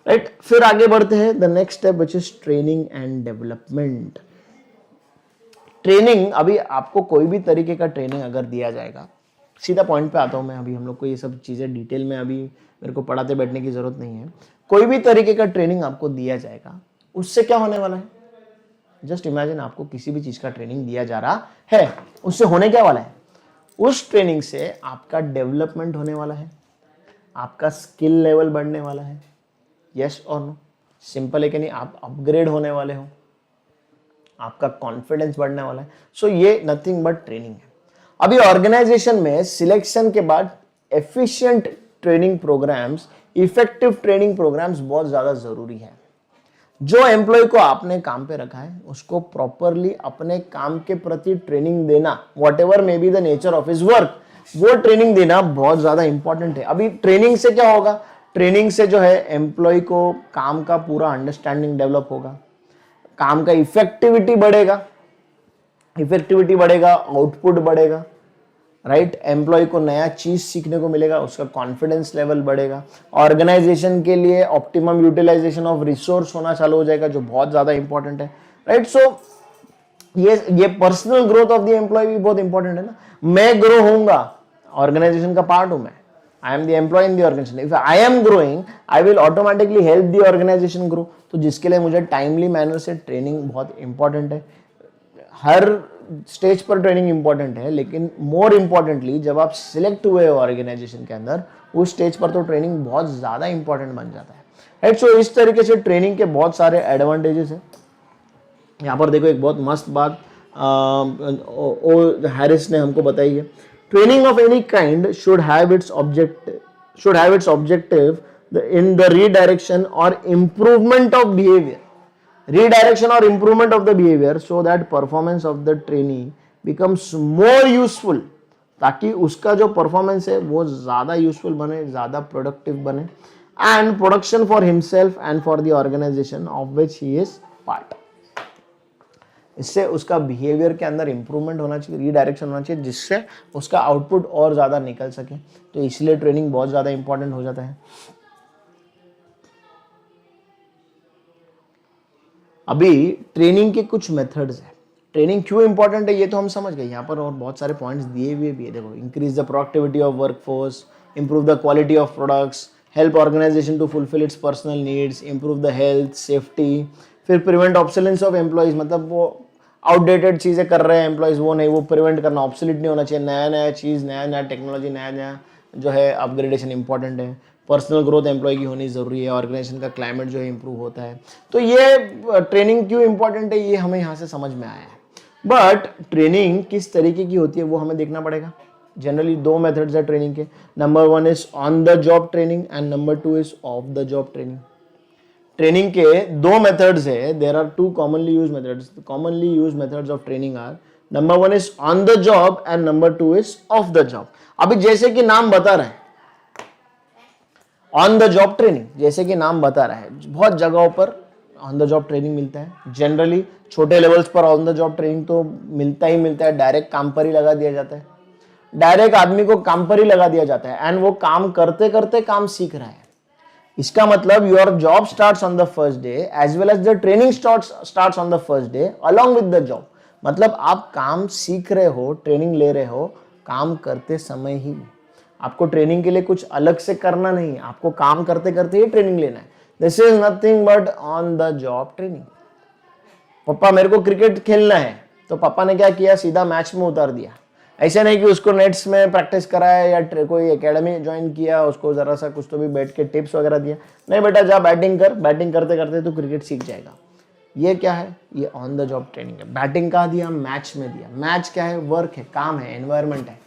Speaker 1: राइट। फिर आगे बढ़ते हैं, the next step which is training and development. Training, अभी आपको कोई भी तरीके का ट्रेनिंग अगर दिया जाएगा, सीधा पॉइंट पे आता हूँ मैं, अभी हम लोग को ये सब चीज़ें डिटेल में अभी मेरे को पढ़ाते बैठने की ज़रूरत नहीं है। कोई भी तरीके का ट्रेनिंग आपको दिया जाएगा, उससे क्या होने वाला है? जस्ट इमेजिन, आपको किसी भी चीज़ का ट्रेनिंग दिया जा रहा है, उससे होने क्या वाला है? उस ट्रेनिंग से आपका डेवलपमेंट होने वाला है, आपका स्किल लेवल बढ़ने वाला है। यस और नो? सिंपल है कि नहीं? आप अपग्रेड होने वाले हो, आपका कॉन्फिडेंस बढ़ने वाला है। सो ये नथिंग बट ट्रेनिंग है। अभी ऑर्गेनाइजेशन में सिलेक्शन के बाद efficient training programs, effective training programs बहुत ज़्यादा ज़रूरी है। जो एम्प्लॉय को आपने काम पे रखा है उसको प्रॉपरली अपने काम के प्रति ट्रेनिंग देना, what ever may be the nature of his work, वो ट्रेनिंग देना बहुत ज्यादा इंपॉर्टेंट है। अभी ट्रेनिंग से क्या होगा, ट्रेनिंग से जो है एम्प्लॉय को काम का पूरा अंडरस्टैंडिंग डेवलप होगा, काम का इफेक्टिविटी बढ़ेगा, आउटपुट बढ़ेगा, राइट। एम्प्लॉय को नया चीज सीखने को मिलेगा, उसका कॉन्फिडेंस लेवल बढ़ेगा, ऑर्गेनाइजेशन के लिए ऑप्टिमम यूटिलाइजेशन ऑफ रिसोर्स होना चालू हो जाएगा, जो बहुत ज्यादा इंपॉर्टेंट है, राइट। सो ये personal growth of the employee भी बहुत इंपॉर्टेंट है ना। मैं ग्रो होऊंगा, ऑर्गेनाइजेशन का पार्ट हूं मैं, I am the employee in the organization, if I am growing I will automatically help the organization grow. तो जिसके लिए मुझे टाइमली मैनर से ट्रेनिंग बहुत इंपॉर्टेंट है। हर स्टेज पर ट्रेनिंग इंपॉर्टेंट है, लेकिन मोर इंपॉर्टेंटली जब आप सिलेक्ट हुए हो ऑर्गेनाइजेशन के अंदर, उस स्टेज पर तो ट्रेनिंग बहुत ज्यादा इंपॉर्टेंट बन जाता है, राइट। सो इस तरीके से ट्रेनिंग के बहुत सारे एडवांटेजेस है। यहाँ पर देखो एक बहुत मस्त बात ओ हैरिस ने हमको बताई है, training of any kind should have its objective in the redirection or improvement of behaviour, redirection or improvement of the behavior so that performance of the trainee becomes more useful, ताकि उसका जो परफॉर्मेंस है वो ज्यादा यूजफुल बने, ज्यादा प्रोडक्टिव बने, and production for himself and for the organization of which he is part. इससे उसका बिहेवियर के अंदर इंप्रूवमेंट होना चाहिए, रीडायरेक्शन होना चाहिए, जिससे उसका आउटपुट और ज्यादा निकल सके। तो इसलिए ट्रेनिंग बहुत ज्यादा इंपॉर्टेंट हो जाता है। अभी ट्रेनिंग के कुछ मेथड्स हैं। ट्रेनिंग क्यों इंपॉर्टेंट है ये तो हम समझ गए यहाँ पर, और बहुत सारे पॉइंट्स दिए हुए भी है। देखो, increase the productivity of workforce, improve the quality of products, help organization to fulfil its personal needs, improve the health safety, फिर प्रिवेंट ऑब्सोलेंस ऑफ एम्प्लॉइज, मतलब वो आउटडेटेड चीज़ें कर रहे हैं एम्प्लॉइज, वो नहीं, वो प्रिवेंट करना, ऑब्सोलीट नहीं होना चाहिए, नया नया चीज़, नया नया टेक्नोलॉजी, नया नया जो है अपग्रेडेशन इंपॉर्टेंट है। पर्सनल ग्रोथ एम्प्लॉय की होनी ज़रूरी है, ऑर्गेनाइजेशन का क्लाइमेट जो है इंप्रूव होता है। तो ये ट्रेनिंग क्यों इंपॉर्टेंट है ये हमें यहाँ से समझ में आया है। बट ट्रेनिंग किस तरीके की होती है वो हमें देखना पड़ेगा। जनरली दो मेथड्स है ट्रेनिंग के, number 1 is on the job training and number 2 is off the job training. Training के दो मेथड्स है, there are two commonly used methods of training are, number 1 is on the job and number 2 is off the job. अभी जैसे कि नाम बता रहे हैं, ऑन द जॉब ट्रेनिंग, जैसे कि नाम बता रहा है, बहुत जगहों पर ऑन द जॉब ट्रेनिंग मिलता है। जनरली छोटे लेवल्स पर ऑन द जॉब ट्रेनिंग तो मिलता है, डायरेक्ट काम पर ही लगा दिया जाता है, डायरेक्ट आदमी को काम पर ही लगा दिया जाता है, एंड वो काम करते करते काम सीख रहा है। इसका मतलब your job starts on the first day as well as the training starts on the first day along with the job. मतलब आप काम सीख रहे हो, ट्रेनिंग ले रहे हो काम करते समय ही। आपको ट्रेनिंग के लिए कुछ अलग से करना नहीं, आपको काम करते करते ही ट्रेनिंग लेना है। This is nothing but on the job training. पापा मेरे को क्रिकेट खेलना है, तो पापा ने क्या किया, सीधा मैच में उतार दिया। ऐसे नहीं कि उसको नेट्स में प्रैक्टिस कराया या कोई एकेडमी ज्वाइन किया, उसको जरा सा कुछ तो भी बैठ के टिप्स वगैरह दिया। नहीं बेटा जा बैटिंग कर, बैटिंग करते करते तो क्रिकेट सीख जाएगा। ये क्या है, ये ऑन द जॉब ट्रेनिंग है। बैटिंग कहाँ दिया, मैच में दिया। मैच क्या है, वर्क है, काम है, एनवायरमेंट है।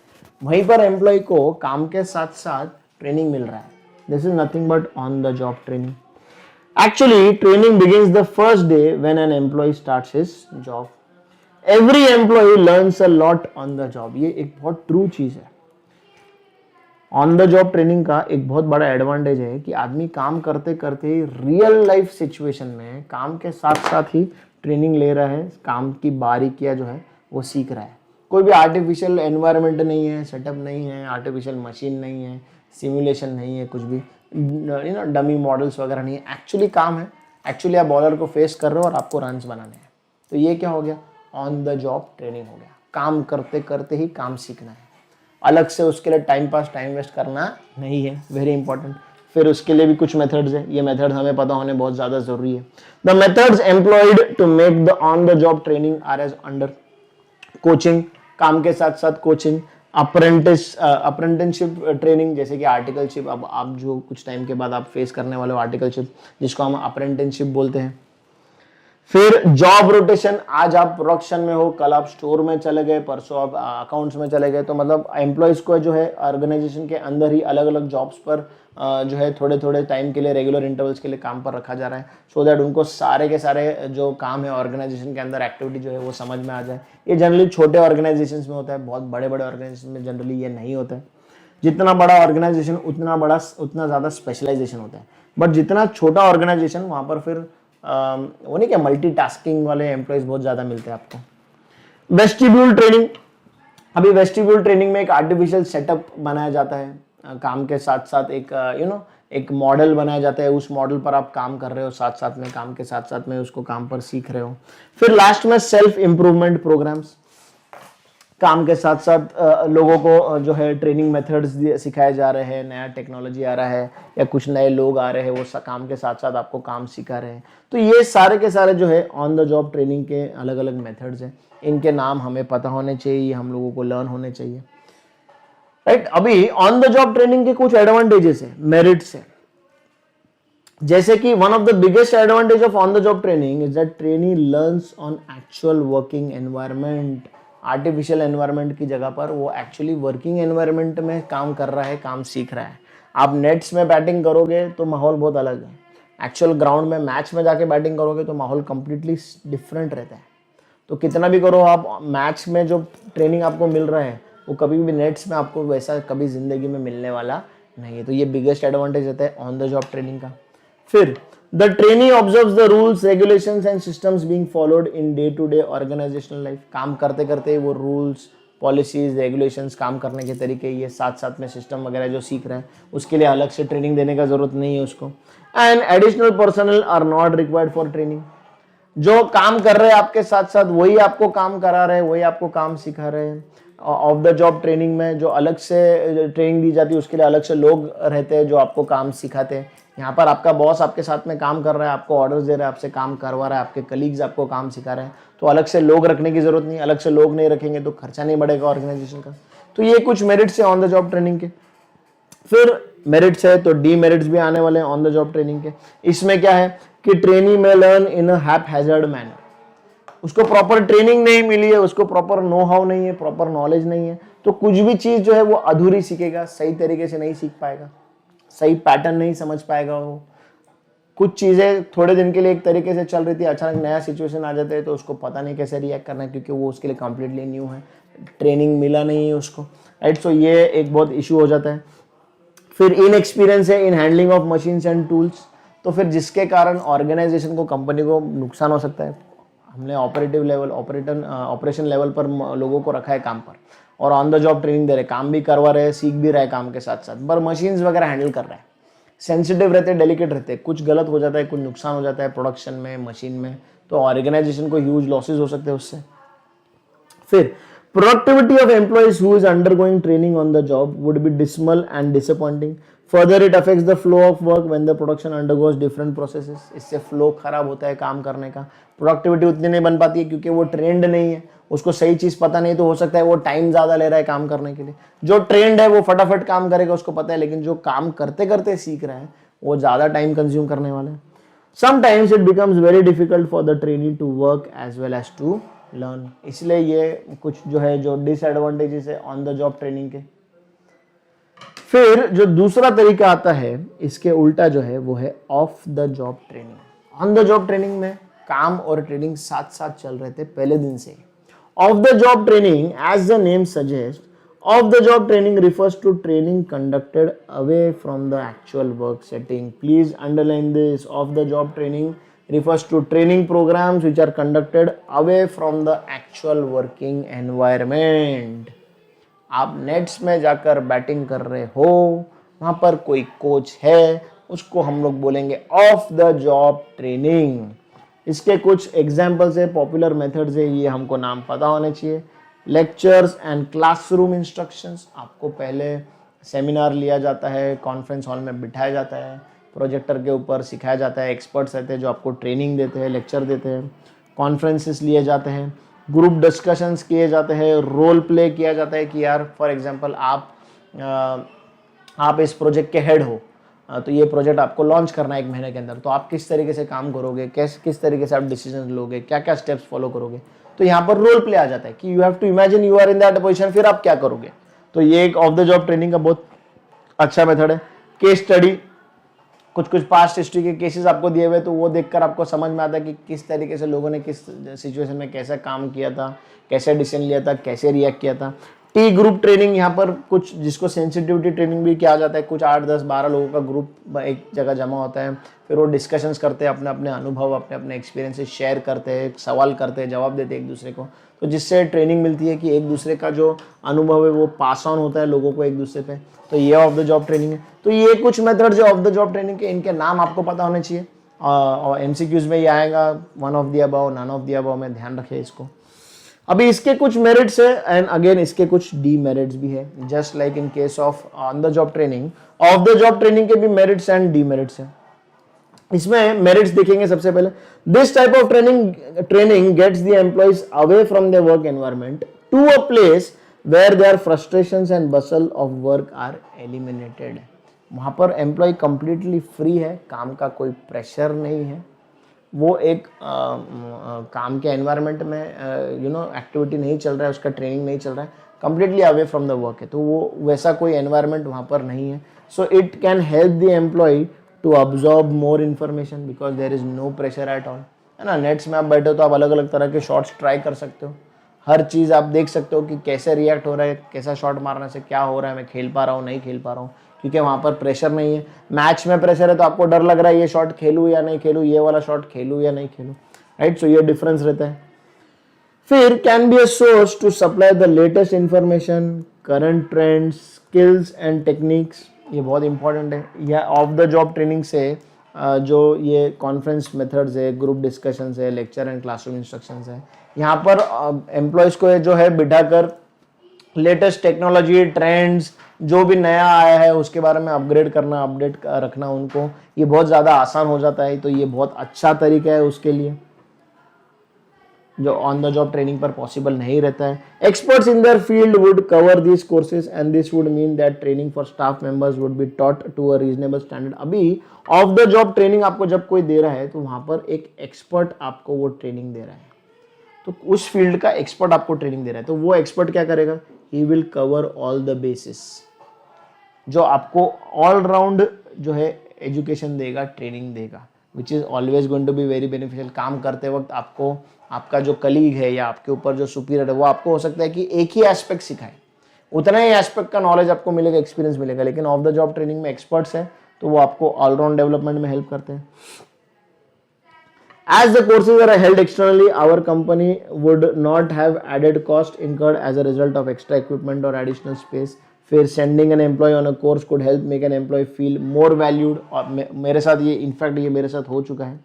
Speaker 1: वहीं पर एम्प्लॉय को काम के साथ साथ ट्रेनिंग मिल रहा है। This is nothing but on the job training. Actually training begins the first day when an employee starts his job. Every employee learns a lot on the job. ये एक बहुत ट्रू चीज है। ऑन द जॉब ट्रेनिंग का एक बहुत बड़ा एडवांटेज है कि आदमी काम करते करते ही रियल लाइफ सिचुएशन में काम के साथ साथ ही ट्रेनिंग ले रहा है, काम की बारीकियां जो है वो सीख रहा है। कोई भी आर्टिफिशियल एनवायरनमेंट नहीं है, सेटअप नहीं है, आर्टिफिशियल मशीन नहीं है, सिमुलेशन नहीं है, कुछ भी डमी मॉडल्स वगैरह नहीं है। एक्चुअली काम है, एक्चुअली आप बॉलर को फेस कर रहे हो और आपको रन्स बनाने हैं। तो ये क्या हो गया, ऑन द जॉब ट्रेनिंग हो गया। काम करते करते ही काम सीखना है, अलग से उसके लिए टाइम पास, टाइम वेस्ट करना नहीं है। Very important. फिर उसके लिए भी कुछ मेथड्स है, ये मेथड्स हमें पता होने बहुत ज़्यादा ज़रूरी है। The methods employed to make the on the job training are as under coaching, काम के साथ साथ कोचिंग, अप्रेंटिसशिप ट्रेनिंग, जैसे कि आर्टिकलशिप। अब आप जो कुछ टाइम के बाद आप फेस करने वाले हो आर्टिकलशिप, जिसको हम अप्रेंटिसशिप बोलते हैं। फिर जॉब रोटेशन, आज आप प्रोडक्शन में हो, कल आप स्टोर में चले गए, परसों आप अकाउंट्स में चले गए, तो मतलब एम्प्लॉयज को जो है ऑर्गेनाइजेशन के अंदर ही अलग अलग जॉब्स पर जो है थोड़े थोड़े टाइम के लिए, रेगुलर इंटरवल्स के लिए काम पर रखा जा रहा है, सो दैट उनको सारे के सारे जो काम है ऑर्गेनाइजेशन के अंदर, एक्टिविटी जो है वो समझ में आ जाए। ये जनरली छोटे ऑर्गेनाइजेशन में होता है, बहुत बड़े बड़े ऑर्गेनाइजेशन में जनरली ये नहीं होता है। जितना बड़ा ऑर्गेनाइजेशन उतना ज़्यादा स्पेशलाइजेशन होता है, बट जितना छोटा ऑर्गेनाइजेशन वहाँ पर फिर वो नहीं क्या मल्टीटास्किंग वाले एम्प्लॉयज बहुत ज़्यादा मिलते हैं आपको। वेस्टिब्यूल ट्रेनिंग, अभी वेस्टिब्यूल ट्रेनिंग में एक आर्टिफिशियल सेटअप बनाया जाता है, काम के साथ साथ एक एक मॉडल बनाया जाता है, उस मॉडल पर आप काम कर रहे हो, साथ साथ में काम के साथ साथ में उसको काम पर सीख रहे हो। फिर लास्ट में सेल्फ इम्प्रूवमेंट प्रोग्राम्स, काम के साथ साथ लोगों को जो है ट्रेनिंग मेथड्स सिखाए जा रहे हैं, नया टेक्नोलॉजी आ रहा है या कुछ नए लोग आ रहे हैं, वो काम के साथ साथ आपको काम सिखा रहे हैं। तो ये सारे के सारे जो है ऑन द जॉब ट्रेनिंग के अलग अलग मेथड्स हैं, इनके नाम हमें पता होने चाहिए, हम लोगों को लर्न होने चाहिए, राइट। अभी ऑन द जॉब ट्रेनिंग के कुछ एडवांटेजेस है, मेरिट्स है, जैसे कि one of the biggest advantage of on the job training is that trainee learns on actual working environment. Artificial environment की जगह पर वो एक्चुअली वर्किंग एनवायरनमेंट में काम कर रहा है, काम सीख रहा है। आप नेट्स में बैटिंग करोगे तो माहौल बहुत अलग है, एक्चुअल ग्राउंड में मैच में जाके बैटिंग करोगे तो माहौल कंप्लीटली डिफरेंट रहता है। तो कितना भी करो आप, मैच में जो ट्रेनिंग आपको मिल रहा है वो कभी भी नेट्स में आपको वैसा कभी जिंदगी में मिलने वाला नहीं है। तो ये बिगेस्ट एडवांटेज रहता है ऑन द जॉब ट्रेनिंग का। फिर the trainee observes the rules, regulations and systems being followed in day to day organizational life. काम करते करते वो रूल्स, पॉलिसीज, रेगुलेशंस, काम करने के तरीके, ये साथ साथ में सिस्टम वगैरह जो सीख रहे हैं उसके लिए अलग से ट्रेनिंग देने का जरूरत नहीं है उसको। And additional personnel are not required for training. जो काम कर रहे हैं आपके साथ साथ वही आपको काम करा रहे हैं, वही आपको काम सिखा रहे हैं। ऑफ द जॉब ट्रेनिंग में जो अलग से ट्रेनिंग दी जाती है उसके लिए अलग से लोग रहते हैं जो आपको काम सिखाते हैं। यहाँ पर आपका बॉस आपके साथ में काम कर रहा है, आपको ऑर्डर्स दे रहा है, आपसे काम करवा रहा है, आपके कलीग्स आपको काम सिखा रहे हैं, तो अलग से लोग रखने की जरूरत नहीं। अलग से लोग नहीं रखेंगे तो खर्चा नहीं बढ़ेगा ऑर्गेनाइजेशन का। तो ये कुछ मेरिट्स है ऑन द जॉब ट्रेनिंग के। फिर मेरिट्स है तो डीमेरिट्स भी आने वाले हैं ऑन द जॉब ट्रेनिंग के। इसमें क्या है कि ट्रेनी में लर्न इन अ हैपहैजर्ड मैनर, उसको प्रॉपर ट्रेनिंग नहीं मिली है, उसको प्रॉपर नो हाउ नहीं है, प्रॉपर नॉलेज नहीं है, तो कुछ भी चीज जो है वो अधूरी सीखेगा, सही तरीके से नहीं सीख पाएगा, सही पैटर्न नहीं समझ पाएगा। वो कुछ चीजें थोड़े दिन के लिए एक तरीके से चल रही थी, अचानक नया सिचुएशन आ जाता है तो उसको पता नहीं कैसे रिएक्ट करना है, क्योंकि वो उसके लिए कंप्लीटली न्यू है, ट्रेनिंग मिला नहीं है उसको, राइट। सो ये एक बहुत इशू हो जाता है। फिर इनएक्सपीरियंस है in handling of machines and tools, तो फिर जिसके कारण ऑर्गेनाइजेशन को, कंपनी को नुकसान हो सकता है। हमने ऑपरेटिव लेवल, ऑपरेशन लेवल पर लोगों को रखा है काम पर और ऑन द जॉब ट्रेनिंग दे रहे, काम भी करवा रहे हैं, सीख भी रहे काम के साथ साथ, पर मशीन्स वगैरह हैंडल कर रहे हैं, सेंसिटिव रहते हैं, डेलिकेट रहते हैं, कुछ गलत हो जाता है, कुछ नुकसान हो जाता है प्रोडक्शन में, मशीन में, तो ऑर्गेनाइजेशन को ह्यूज लॉसेज हो सकते हैं उससे। फिर productivity of employees who is undergoing training on the job would be dismal and disappointing. Further, it affects the flow of work when the production undergoes different processes. इससे flow खराब होता है काम करने का, प्रोडक्टिविटी उतनी नहीं बन पाती है क्योंकि वो ट्रेंड नहीं है, उसको सही चीज पता नहीं, तो हो सकता है वो टाइम ज्यादा ले रहा है काम करने के लिए। जो ट्रेंड है वो फटाफट काम करेगा, उसको पता है, लेकिन जो काम करते करते सीख रहा है वो ज्यादा टाइम कंज्यूम करने वाला है। Sometimes it becomes very difficult for the trainee to work as well as to learn. इसलिए ये कुछ जो है जो डिसएडवांटेजेस है ऑन द जॉब ट्रेनिंग के। फिर जो दूसरा तरीका आता है इसके उल्टा जो है वो है of the job training. On the job training में काम और ट्रेनिंग साथ साथ चल रहे थे पहले दिन से। Off the job training, as the name suggest, off the job training refers to training conducted away from the actual work setting. Please underline this. Of the job training refers to training programs which are conducted away from the actual working environment. आप नेट्स में जाकर बैटिंग कर रहे हो, वहां पर कोई कोच है, उसको हम लोग बोलेंगे ऑफ द जॉब ट्रेनिंग। इसके कुछ एग्जाम्पल्स है, पॉपुलर मेथड्स है, ये हमको नाम पता होने चाहिए। लेक्चर्स एंड क्लासरूम इंस्ट्रक्शंस, आपको पहले सेमिनार लिया जाता है, कॉन्फ्रेंस हॉल में बिठाया जाता है, प्रोजेक्टर के ऊपर सिखाया जाता है, एक्सपर्ट्स रहते हैं जो आपको ट्रेनिंग देते हैं, लेक्चर देते हैं, कॉन्फ्रेंसेस लिए जाते हैं, ग्रुप डिस्कशंस किए जाते हैं, रोल प्ले किया जाता है कि यार फॉर एग्जांपल आप इस प्रोजेक्ट के हेड हो तो ये प्रोजेक्ट आपको लॉन्च करना है 1 महीने के अंदर, तो आप किस तरीके से काम करोगे, किस तरीके से आप डिसीजन लोगे, क्या क्या स्टेप्स फॉलो करोगे। तो यहाँ पर रोल प्ले आ जाता है कि you have to imagine you are in that position, फिर आप क्या करोगे। तो ये एक ऑफ द जॉब ट्रेनिंग का बहुत अच्छा मेथड है। केस स्टडी, कुछ पास्ट हिस्ट्री के केसेस आपको दिए हुए, तो वो देखकर आपको समझ में आता है कि किस तरीके से लोगों ने किस सिचुएशन में कैसे काम किया था, कैसे डिसीजन लिया था, कैसे रिएक्ट किया था। टी ग्रुप ट्रेनिंग, यहाँ पर कुछ जिसको सेंसिटिविटी ट्रेनिंग भी किया जाता है, कुछ 8, 10, 12 लोगों का ग्रुप एक जगह जमा होता है, फिर वो डिस्कशंस करते हैं, अपने अपने अनुभव, अपने अपने एक्सपीरियंसेस शेयर करते हैं, सवाल करते हैं, जवाब देते हैं एक दूसरे को, तो जिससे ट्रेनिंग मिलती है कि एक दूसरे का जो अनुभव है वो पास ऑन होता है लोगों को एक दूसरे पे। तो ये ऑफ द जॉब ट्रेनिंग है। तो ये कुछ मेथड जो ऑफ द जॉब ट्रेनिंग के, इनके नाम आपको पता होने चाहिए, और एमसीक्यूज में ये आएगा, one of the above, none of the above में ध्यान रखिए इसको। अभी इसके कुछ मेरिट्स है एंड अगेन इसके कुछ डीमेरिट्स भी है, just like in case of on the job training, off the job training के भी मेरिट्स एंड डीमेरिट्स है। इसमें मेरिट्स देखेंगे सबसे पहले, this type of training gets the employees away from the work environment to a place where there frustrations and bustle of work are eliminated. वहां पर एम्प्लॉय कंप्लीटली फ्री है, काम का कोई प्रेशर नहीं है, वो एक काम के एनवायरनमेंट में एक्टिविटी नहीं चल रहा है, उसका ट्रेनिंग नहीं चल रहा है, completely away from the work है, तो वो वैसा कोई एनवायरनमेंट वहाँ पर नहीं है। So it can help the employee to absorb more information because there is no pressure at all, है ना। नेट्स में आप बैठे हो तो आप अलग अलग तरह के शॉट्स ट्राई कर सकते हो, हर चीज़ आप देख सकते हो कि कैसे रिएक्ट हो रहा है, कैसा शॉट मारने से क्या हो रहा है, मैं खेल पा रहा हूँ नहीं खेल पा रहा हूँ, क्योंकि वहाँ पर प्रेशर नहीं है। मैच में प्रेशर है तो आपको डर लग रहा है ये शॉट खेलूँ या नहीं खेलूँ, ये वाला शॉट खेलूँ या नहीं खेलूँ, राइट। सो ये डिफरेंस रहता है। फिर can be a source to supply the latest information, current trends, skills and techniques, ये बहुत इंपॉर्टेंट है। या ऑफ द जॉब ट्रेनिंग से जो ये कॉन्फ्रेंस मेथड्स है, ग्रुप डिस्कशंस है, लेक्चर एंड क्लासरूम इंस्ट्रक्शंस है, यहाँ पर एम्प्लॉयज़ को जो है बिठाकर लेटेस्ट टेक्नोलॉजी, ट्रेंड्स, जो भी नया आया है उसके बारे में अपडेट रखना उनको, ये बहुत ज़्यादा आसान हो जाता है। तो ये बहुत अच्छा तरीका है उसके लिए, जो ऑन द जॉब ट्रेनिंग पर पॉसिबल नहीं रहता है। Experts in their field would cover this courses and this would mean that training for staff members would be taught to a reasonable standard. अभी ऑफ द जॉब ट्रेनिंग आपको जब कोई दे रहा है तो वहाँ पर एक एक्सपर्ट आपको वो ट्रेनिंग दे रहा है, तो उस फील्ड का एक्सपर्ट आपको ट्रेनिंग दे रहा है, तो वो एक्सपर्ट क्या करेगा, he will cover all the basis, जो आपको ऑल राउंड जो है एजुकेशन देगा, ट्रेनिंग देगा, which is always going to be very beneficial. काम करते वक्त आपको आपका जो कलीग है या आपके ऊपर जो सुपीरियर है वो आपको हो सकता है कि एक ही एस्पेक्ट सिखाए, उतना ही एस्पेक्ट का नॉलेज आपको मिलेगा, एक्सपीरियंस मिलेगा, लेकिन ऑफ द जॉब ट्रेनिंग में एक्सपर्ट्स हैं तो वो आपको ऑलराउंड डेवलपमेंट में हेल्प करते हैं। As the courses are held externally, our company would not have added cost incurred as a result of extra equipment or additional space. फिर sending an employee on a course could help make an employee feel more valued. और मेरे साथ ये इनफैक्ट ये मेरे साथ हो चुका है।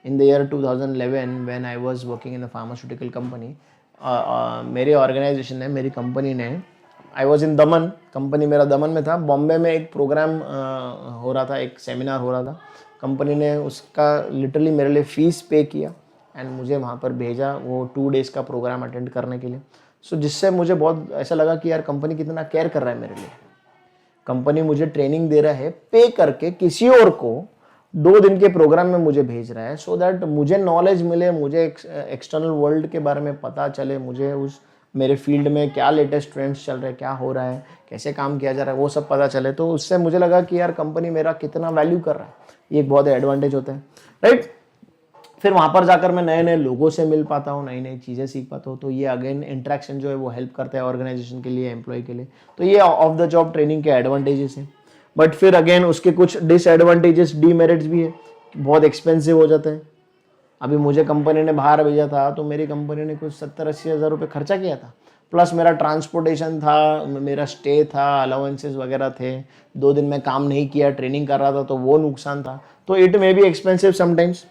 Speaker 1: In the year 2011 when I was working in the pharmaceutical company, मेरे ऑर्गेनाइजेशन ने, मेरी कंपनी ने, I was in Daman, company मेरा दमन में था, बॉम्बे में एक प्रोग्राम हो रहा था, एक सेमिनार हो रहा था, कंपनी ने उसका लिटरली मेरे लिए फ़ीस पे किया एंड मुझे वहाँ पर भेजा वो 2 डेज़ का प्रोग्राम अटेंड करने के लिए। सो जिससे मुझे बहुत ऐसा लगा कि यार कंपनी कितना केयर कर रहा है मेरे लिए, कंपनी मुझे ट्रेनिंग दे रहा है पे करके, किसी और को 2 दिन के प्रोग्राम में मुझे भेज रहा है, सो दैट मुझे नॉलेज मिले, मुझे एक्सटर्नल वर्ल्ड के बारे में पता चले, मुझे उस मेरे फील्ड में क्या लेटेस्ट ट्रेंड्स चल रहे हैं, क्या हो रहा है, कैसे काम किया जा रहा है, वो सब पता चले। तो उससे मुझे लगा कि यार कंपनी मेरा कितना वैल्यू कर रहा है, ये एक बहुत एडवांटेज होता है, राइट। फिर वहाँ पर जाकर मैं नए नए लोगों से मिल पाता हूँ, नई नई चीज़ें सीख पाता हूँ, तो ये अगेन इंटरेक्शन जो है वो हेल्प करता है ऑर्गेनाइजेशन के लिए, एम्प्लॉय के लिए। तो ये ऑफ द जॉब ट्रेनिंग के एडवांटेजेस हैं। बट फिर अगेन उसके कुछ डिसएडवांटेजेस, डीमेरिट्स भी है, बहुत एक्सपेंसिव हो जाता है। अभी मुझे कंपनी ने बाहर भेजा था तो मेरी कंपनी ने कुछ 70-80 हज़ार रुपये खर्चा किया था, प्लस मेरा ट्रांसपोर्टेशन था, मेरा स्टे था, अलाउंसेस वगैरह थे, 2 दिन में काम नहीं किया, ट्रेनिंग कर रहा था तो वो नुकसान था। तो it may be expensive sometimes.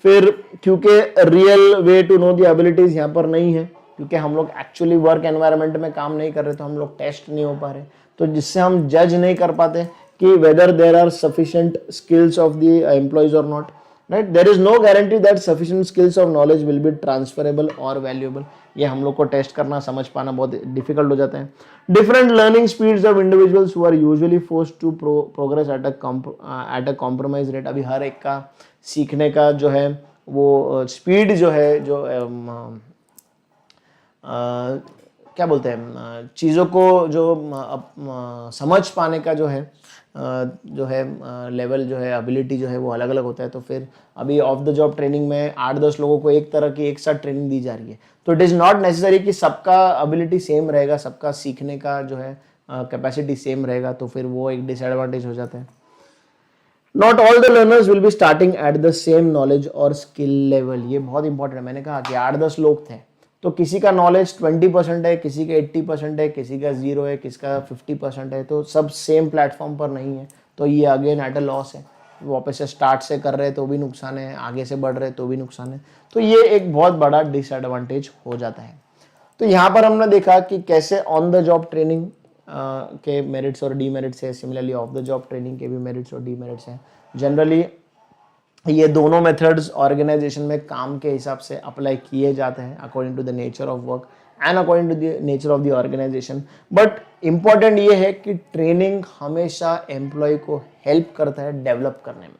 Speaker 1: फिर क्योंकि real way to know the abilities यहाँ पर नहीं है, क्योंकि हम लोग एक्चुअली वर्क एनवायरनमेंट में काम नहीं कर रहे, तो हम लोग टेस्ट नहीं हो पा रहे, तो जिससे हम जज नहीं कर पाते कि whether there are sufficient skills of the employees or not. Right. There is no guarantee that sufficient skills of knowledge will be transferable or valuable. ये हम लोग को टेस्ट करना, समझ पाना बहुत डिफिकल्ट हो जाता है. Different learning speeds of individuals who are usually forced to progress at a compromise rate. अभी हर एक का सीखने का जो है वो स्पीड जो है, जो क्या बोलते हैं, चीज़ों को जो समझ पाने का जो है लेवल जो है, एबिलिटी जो है वो अलग अलग होता है. तो फिर अभी ऑफ द जॉब ट्रेनिंग में 8-10 लोगों को एक तरह की एक साथ ट्रेनिंग दी जा रही है. तो इट इज़ नॉट नेसेसरी कि सबका एबिलिटी सेम रहेगा, सबका सीखने का जो है कैपेसिटी सेम रहेगा. तो फिर वो एक डिसएडवांटेज हो जाता है. Not all the learners will be starting at the same knowledge और स्किल लेवल. ये बहुत इंपॉर्टेंट है. मैंने कहा कि 8-10 लोग थे, तो किसी का नॉलेज 20% है, किसी का 80% है, किसी का 0 है, किसी का 50% है. तो सब सेम प्लेटफॉर्म पर नहीं है. तो ये अगेन एट अ लॉस है. वापस से स्टार्ट से कर रहे तो भी नुकसान है, आगे से बढ़ रहे तो भी नुकसान है. तो ये एक बहुत बड़ा डिसएडवांटेज हो जाता है. तो यहाँ पर हमने देखा कि कैसे ऑन द जॉब ट्रेनिंग के मेरिट्स और डीमेरिट्स है. Similarly of the job training के भी मेरिट्स और डीमेरिट्स हैं. जनरली ये दोनों मेथड्स ऑर्गेनाइजेशन में काम के हिसाब से अप्लाई किए जाते हैं according to the nature of work and according to the nature of the organization. But important ये है कि ट्रेनिंग हमेशा एम्प्लॉय को हेल्प करता है डेवलप करने में.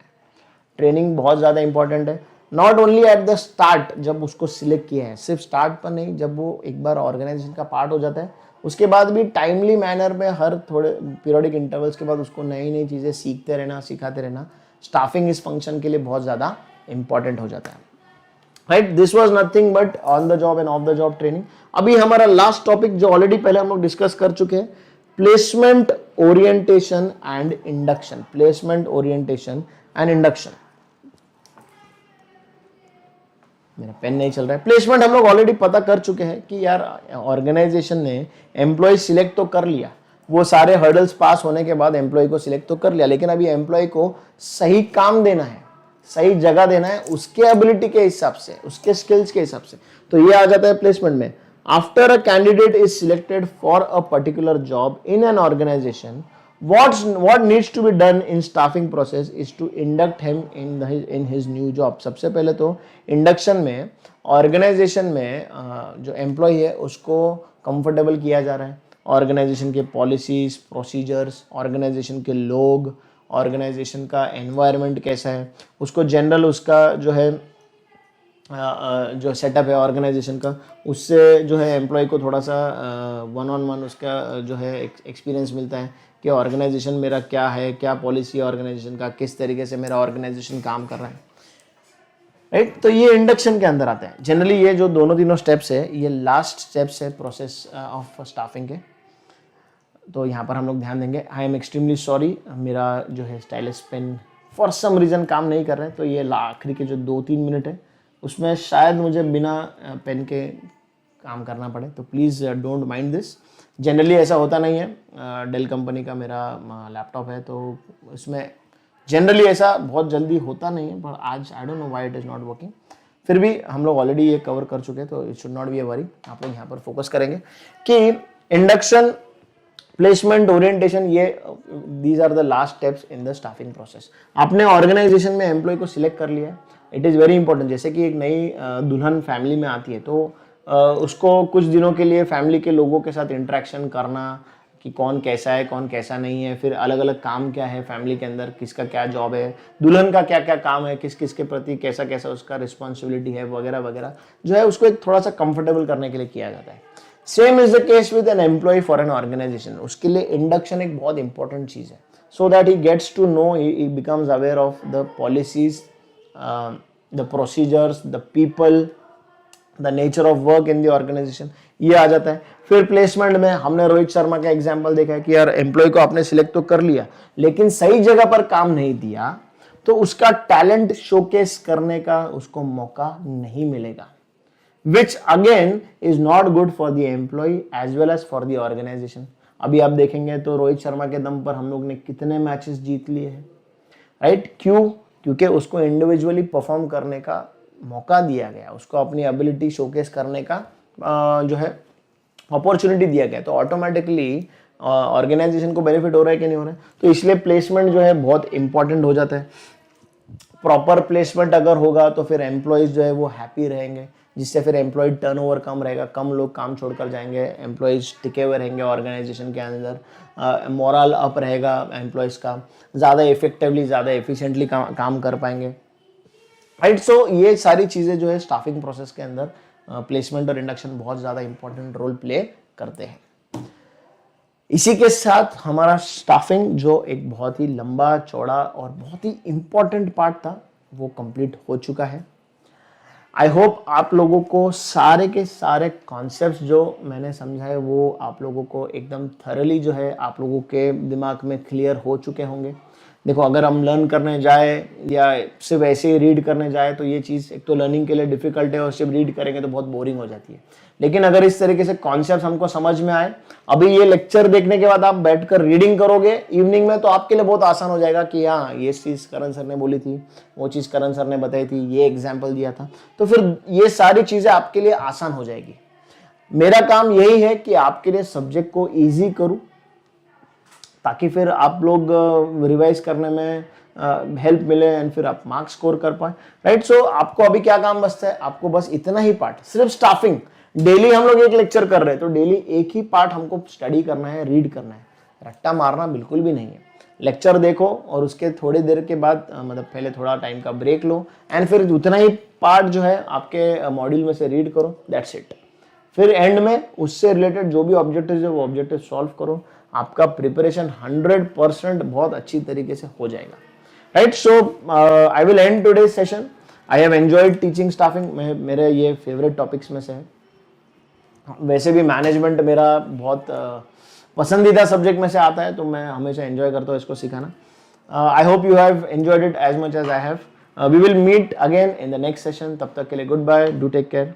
Speaker 1: ट्रेनिंग बहुत ज़्यादा इंपॉर्टेंट है. Not only at the start, जब उसको सिलेक्ट किया है, सिर्फ स्टार्ट पर नहीं, जब वो एक बार ऑर्गेनाइजेशन का पार्ट हो जाता है उसके बाद भी टाइमली मैनर में हर थोड़े पीरियोडिक इंटरवल्स के बाद उसको नई नई चीज़ें सीखते रहना, सिखाते रहना. स्टाफिंग इस फंक्शन के लिए बहुत ज़्यादा इंपॉर्टेंट हो जाता है. Right, this was nothing but on the job end of the job training. अभी हमारा लास्ट टॉपिक जो ऑलरेडी पहले हम लोग डिस्कस कर चुके हैं, placement orientation and induction. Placement orientation and induction. मेरा पेन नहीं चल रहा है. प्लेसमेंट हम लोग ऑलरेडी पता कर चुके हैं कि यार ऑर्गेनाइजेशन ने एम्प्लॉय सिलेक्ट तो कर लिया, वो सारे हर्डल्स पास होने के बाद एम्प्लॉय को सिलेक्ट तो कर लिया, लेकिन अभी एम्प्लॉय को सही काम देना है, सही जगह देना है, उसके एबिलिटी के हिसाब से, उसके स्किल्स के हिसाब से. तो ये आ जाता है प्लेसमेंट में. After a candidate is selected for a particular job in an organization, what needs to be done in staffing process is to induct him in his new job. सबसे पहले तो इंडक्शन में ऑर्गेनाइजेशन में जो एम्प्लॉय है उसको कंफर्टेबल किया जा रहा है. ऑर्गेनाइजेशन के पॉलिसीज, प्रोसीजर्स, ऑर्गेनाइजेशन के लोग, ऑर्गेनाइजेशन का एनवायरनमेंट कैसा है, उसको जनरल उसका जो है जो सेटअप है ऑर्गेनाइजेशन का, उससे जो है एम्प्लॉय को थोड़ा सा 1-on-1 उसका जो है एक्सपीरियंस मिलता है कि ऑर्गेनाइजेशन मेरा क्या है, क्या पॉलिसी है ऑर्गेनाइजेशन का, किस तरीके से मेरा ऑर्गेनाइजेशन काम कर रहा है. राइट, तो ये इंडक्शन के अंदर आता है. जनरली ये जो दोनों तीनों स्टेप्स है ये लास्ट स्टेप्स है प्रोसेस ऑफ स्टाफिंग के. तो यहाँ पर हम लोग ध्यान देंगे. आई एम एक्सट्रीमली सॉरी, मेरा जो है stylus pen for some reason काम नहीं कर रहे हैं. तो ये आखिरी के जो 2-3 मिनट है उसमें शायद मुझे बिना पेन के काम करना पड़े, तो please don't mind this. Generally ऐसा होता नहीं है. डेल कंपनी का मेरा लैपटॉप है तो इसमें जनरली ऐसा बहुत जल्दी होता नहीं है, पर आज I don't know why it is not working. फिर भी हम लोग ऑलरेडी ये कवर कर चुके हैं तो it should not be a worry. आप लोग यहाँ पर फोकस करेंगे कि इंडक्शन, प्लेसमेंट, ओरिएंटेशन, ये these are the last steps in the staffing process. आपने ऑर्गेनाइजेशन में एम्प्लॉय को सिलेक्ट कर लिया है. It is very important. जैसे कि एक नई दुल्हन फैमिली में आती है तो उसको कुछ दिनों के लिए फैमिली के लोगों के साथ इंटरेक्शन करना कि कौन कैसा है, कौन कैसा नहीं है, फिर अलग अलग काम क्या है फैमिली के अंदर, किसका क्या जॉब है, दुल्हन का क्या क्या काम है, किस किस के प्रति कैसा कैसा उसका रिस्पॉन्सिबिलिटी है वगैरह वगैरह, जो है उसको एक थोड़ा सा कंफर्टेबल करने के लिए किया जाता है. Same is the case with an employee for an organisation. उसके लिए इंडक्शन एक बहुत इंपॉर्टेंट चीज़ है, so that he gets to know, he becomes aware of the policies, the procedures, the people, the nature of work in the organisation. ये आ जाता है. फिर प्लेसमेंट में हमने रोहित शर्मा का एग्जांपल देखा है कि यार एम्प्लॉय को आपने सिलेक्ट तो कर लिया लेकिन सही जगह पर काम नहीं दिया तो उसका टैलेंट शोकेस करने का उसको मौका नहीं मिलेगा, which again is not good for the employee as well as for the organisation. अभी आप देखेंगे तो रोहित शर्मा के दम पर हम लोग ने कितने मैचेस जीत लिए हैं. राइट, क्यों? क्योंकि उसको इंडिविजुअली परफॉर्म करने का मौका दिया गया, उसको अपनी एबिलिटी शोकेस करने का जो है अपॉर्चुनिटी दिया गया. तो ऑटोमेटिकली ऑर्गेनाइजेशन को बेनिफिट हो रहा है कि नहीं हो रहा है. तो इसलिए प्लेसमेंट जो है बहुत इंपॉर्टेंट हो जाता है. प्रॉपर प्लेसमेंट अगर होगा तो फिर एम्प्लॉयज़ जो है वो हैप्पी रहेंगे, जिससे फिर एम्प्लॉय टर्नओवर कम रहेगा, कम लोग काम छोड़कर जाएंगे, एम्प्लॉयज़ टिके हुए रहेंगे ऑर्गेनाइजेशन के अंदर, मोरल अप रहेगा एम्प्लॉयज़ का, ज़्यादा इफेक्टिवली ज़्यादा एफिशिएंटली काम कर पाएंगे, राइट। सो ये सारी चीज़ें जो है स्टाफिंग प्रोसेस के अंदर प्लेसमेंट और इंडक्शन बहुत ज़्यादा इंपॉर्टेंट रोल प्ले करते हैं। इसी के साथ हमारा स्टाफिंग जो एक बहुत ही लंबा चौड़ा और बहुत ही इंपॉर्टेंट पार्ट था वो कंप्लीट हो चुका है। आई होप आप लोगों को सारे के सारे कॉन्सेप्ट्स जो मैंने समझाए वो आप लोगों को एकदम थरली जो है आप लोगों के दिमाग में क्लियर हो चुके होंगे। देखो, अगर हम लर्न करने जाए या सिर्फ ऐसे ही रीड करने जाए तो ये चीज़ एक तो लर्निंग के लिए डिफिकल्ट है और सिर्फ रीड करेंगे तो बहुत बोरिंग हो जाती है। लेकिन अगर इस तरीके से कॉन्सेप्ट हमको समझ में आए, अभी ये लेक्चर देखने के बाद आप बैठकर रीडिंग करोगे इवनिंग में, तो आपके लिए बहुत आसान हो जाएगा कि हाँ, ये चीज़ करण सर ने बोली थी, वो चीज़ करण सर ने बताई थी, ये एग्जाम्पल दिया था, तो फिर ये सारी चीज़ें आपके लिए आसान हो जाएगी। मेरा काम यही है कि आपके लिए सब्जेक्ट को ईजी करूँ ताकि फिर आप लोग रिवाइज करने में हेल्प मिले एंड फिर आप मार्क्स स्कोर कर पाए, राइट। सो आपको अभी क्या काम बचता है, आपको बस इतना ही पार्ट, सिर्फ स्टाफिंग, डेली हम लोग एक लेक्चर कर रहे हैं तो डेली एक ही पार्ट हमको स्टडी करना है, रीड करना है, रट्टा मारना बिल्कुल भी नहीं है। लेक्चर देखो और उसके थोड़ी देर के बाद मतलब पहले थोड़ा टाइम का ब्रेक लो एंड फिर उतना ही पार्ट जो है आपके मॉड्यूल में से रीड करो, दैट्स इट। फिर एंड में उससे रिलेटेड जो भी ऑब्जेक्टिव है वो ऑब्जेक्टिव सॉल्व करो, आपका प्रिपरेशन 100% बहुत अच्छी तरीके से हो जाएगा, right. So I will and today session. I have enjoyed teaching staffing, मेरे ये फेवरेट टॉपिक्स में से है। वैसे भी मैनेजमेंट मेरा बहुत पसंदीदा सब्जेक्ट में से आता है, तो मैं हमेशा एंजॉय करता हूँ इसको सिखाना। I hope you have enjoyed it as much as I have. We will meet again in the next session. तब तक के लिए good bye, do take care.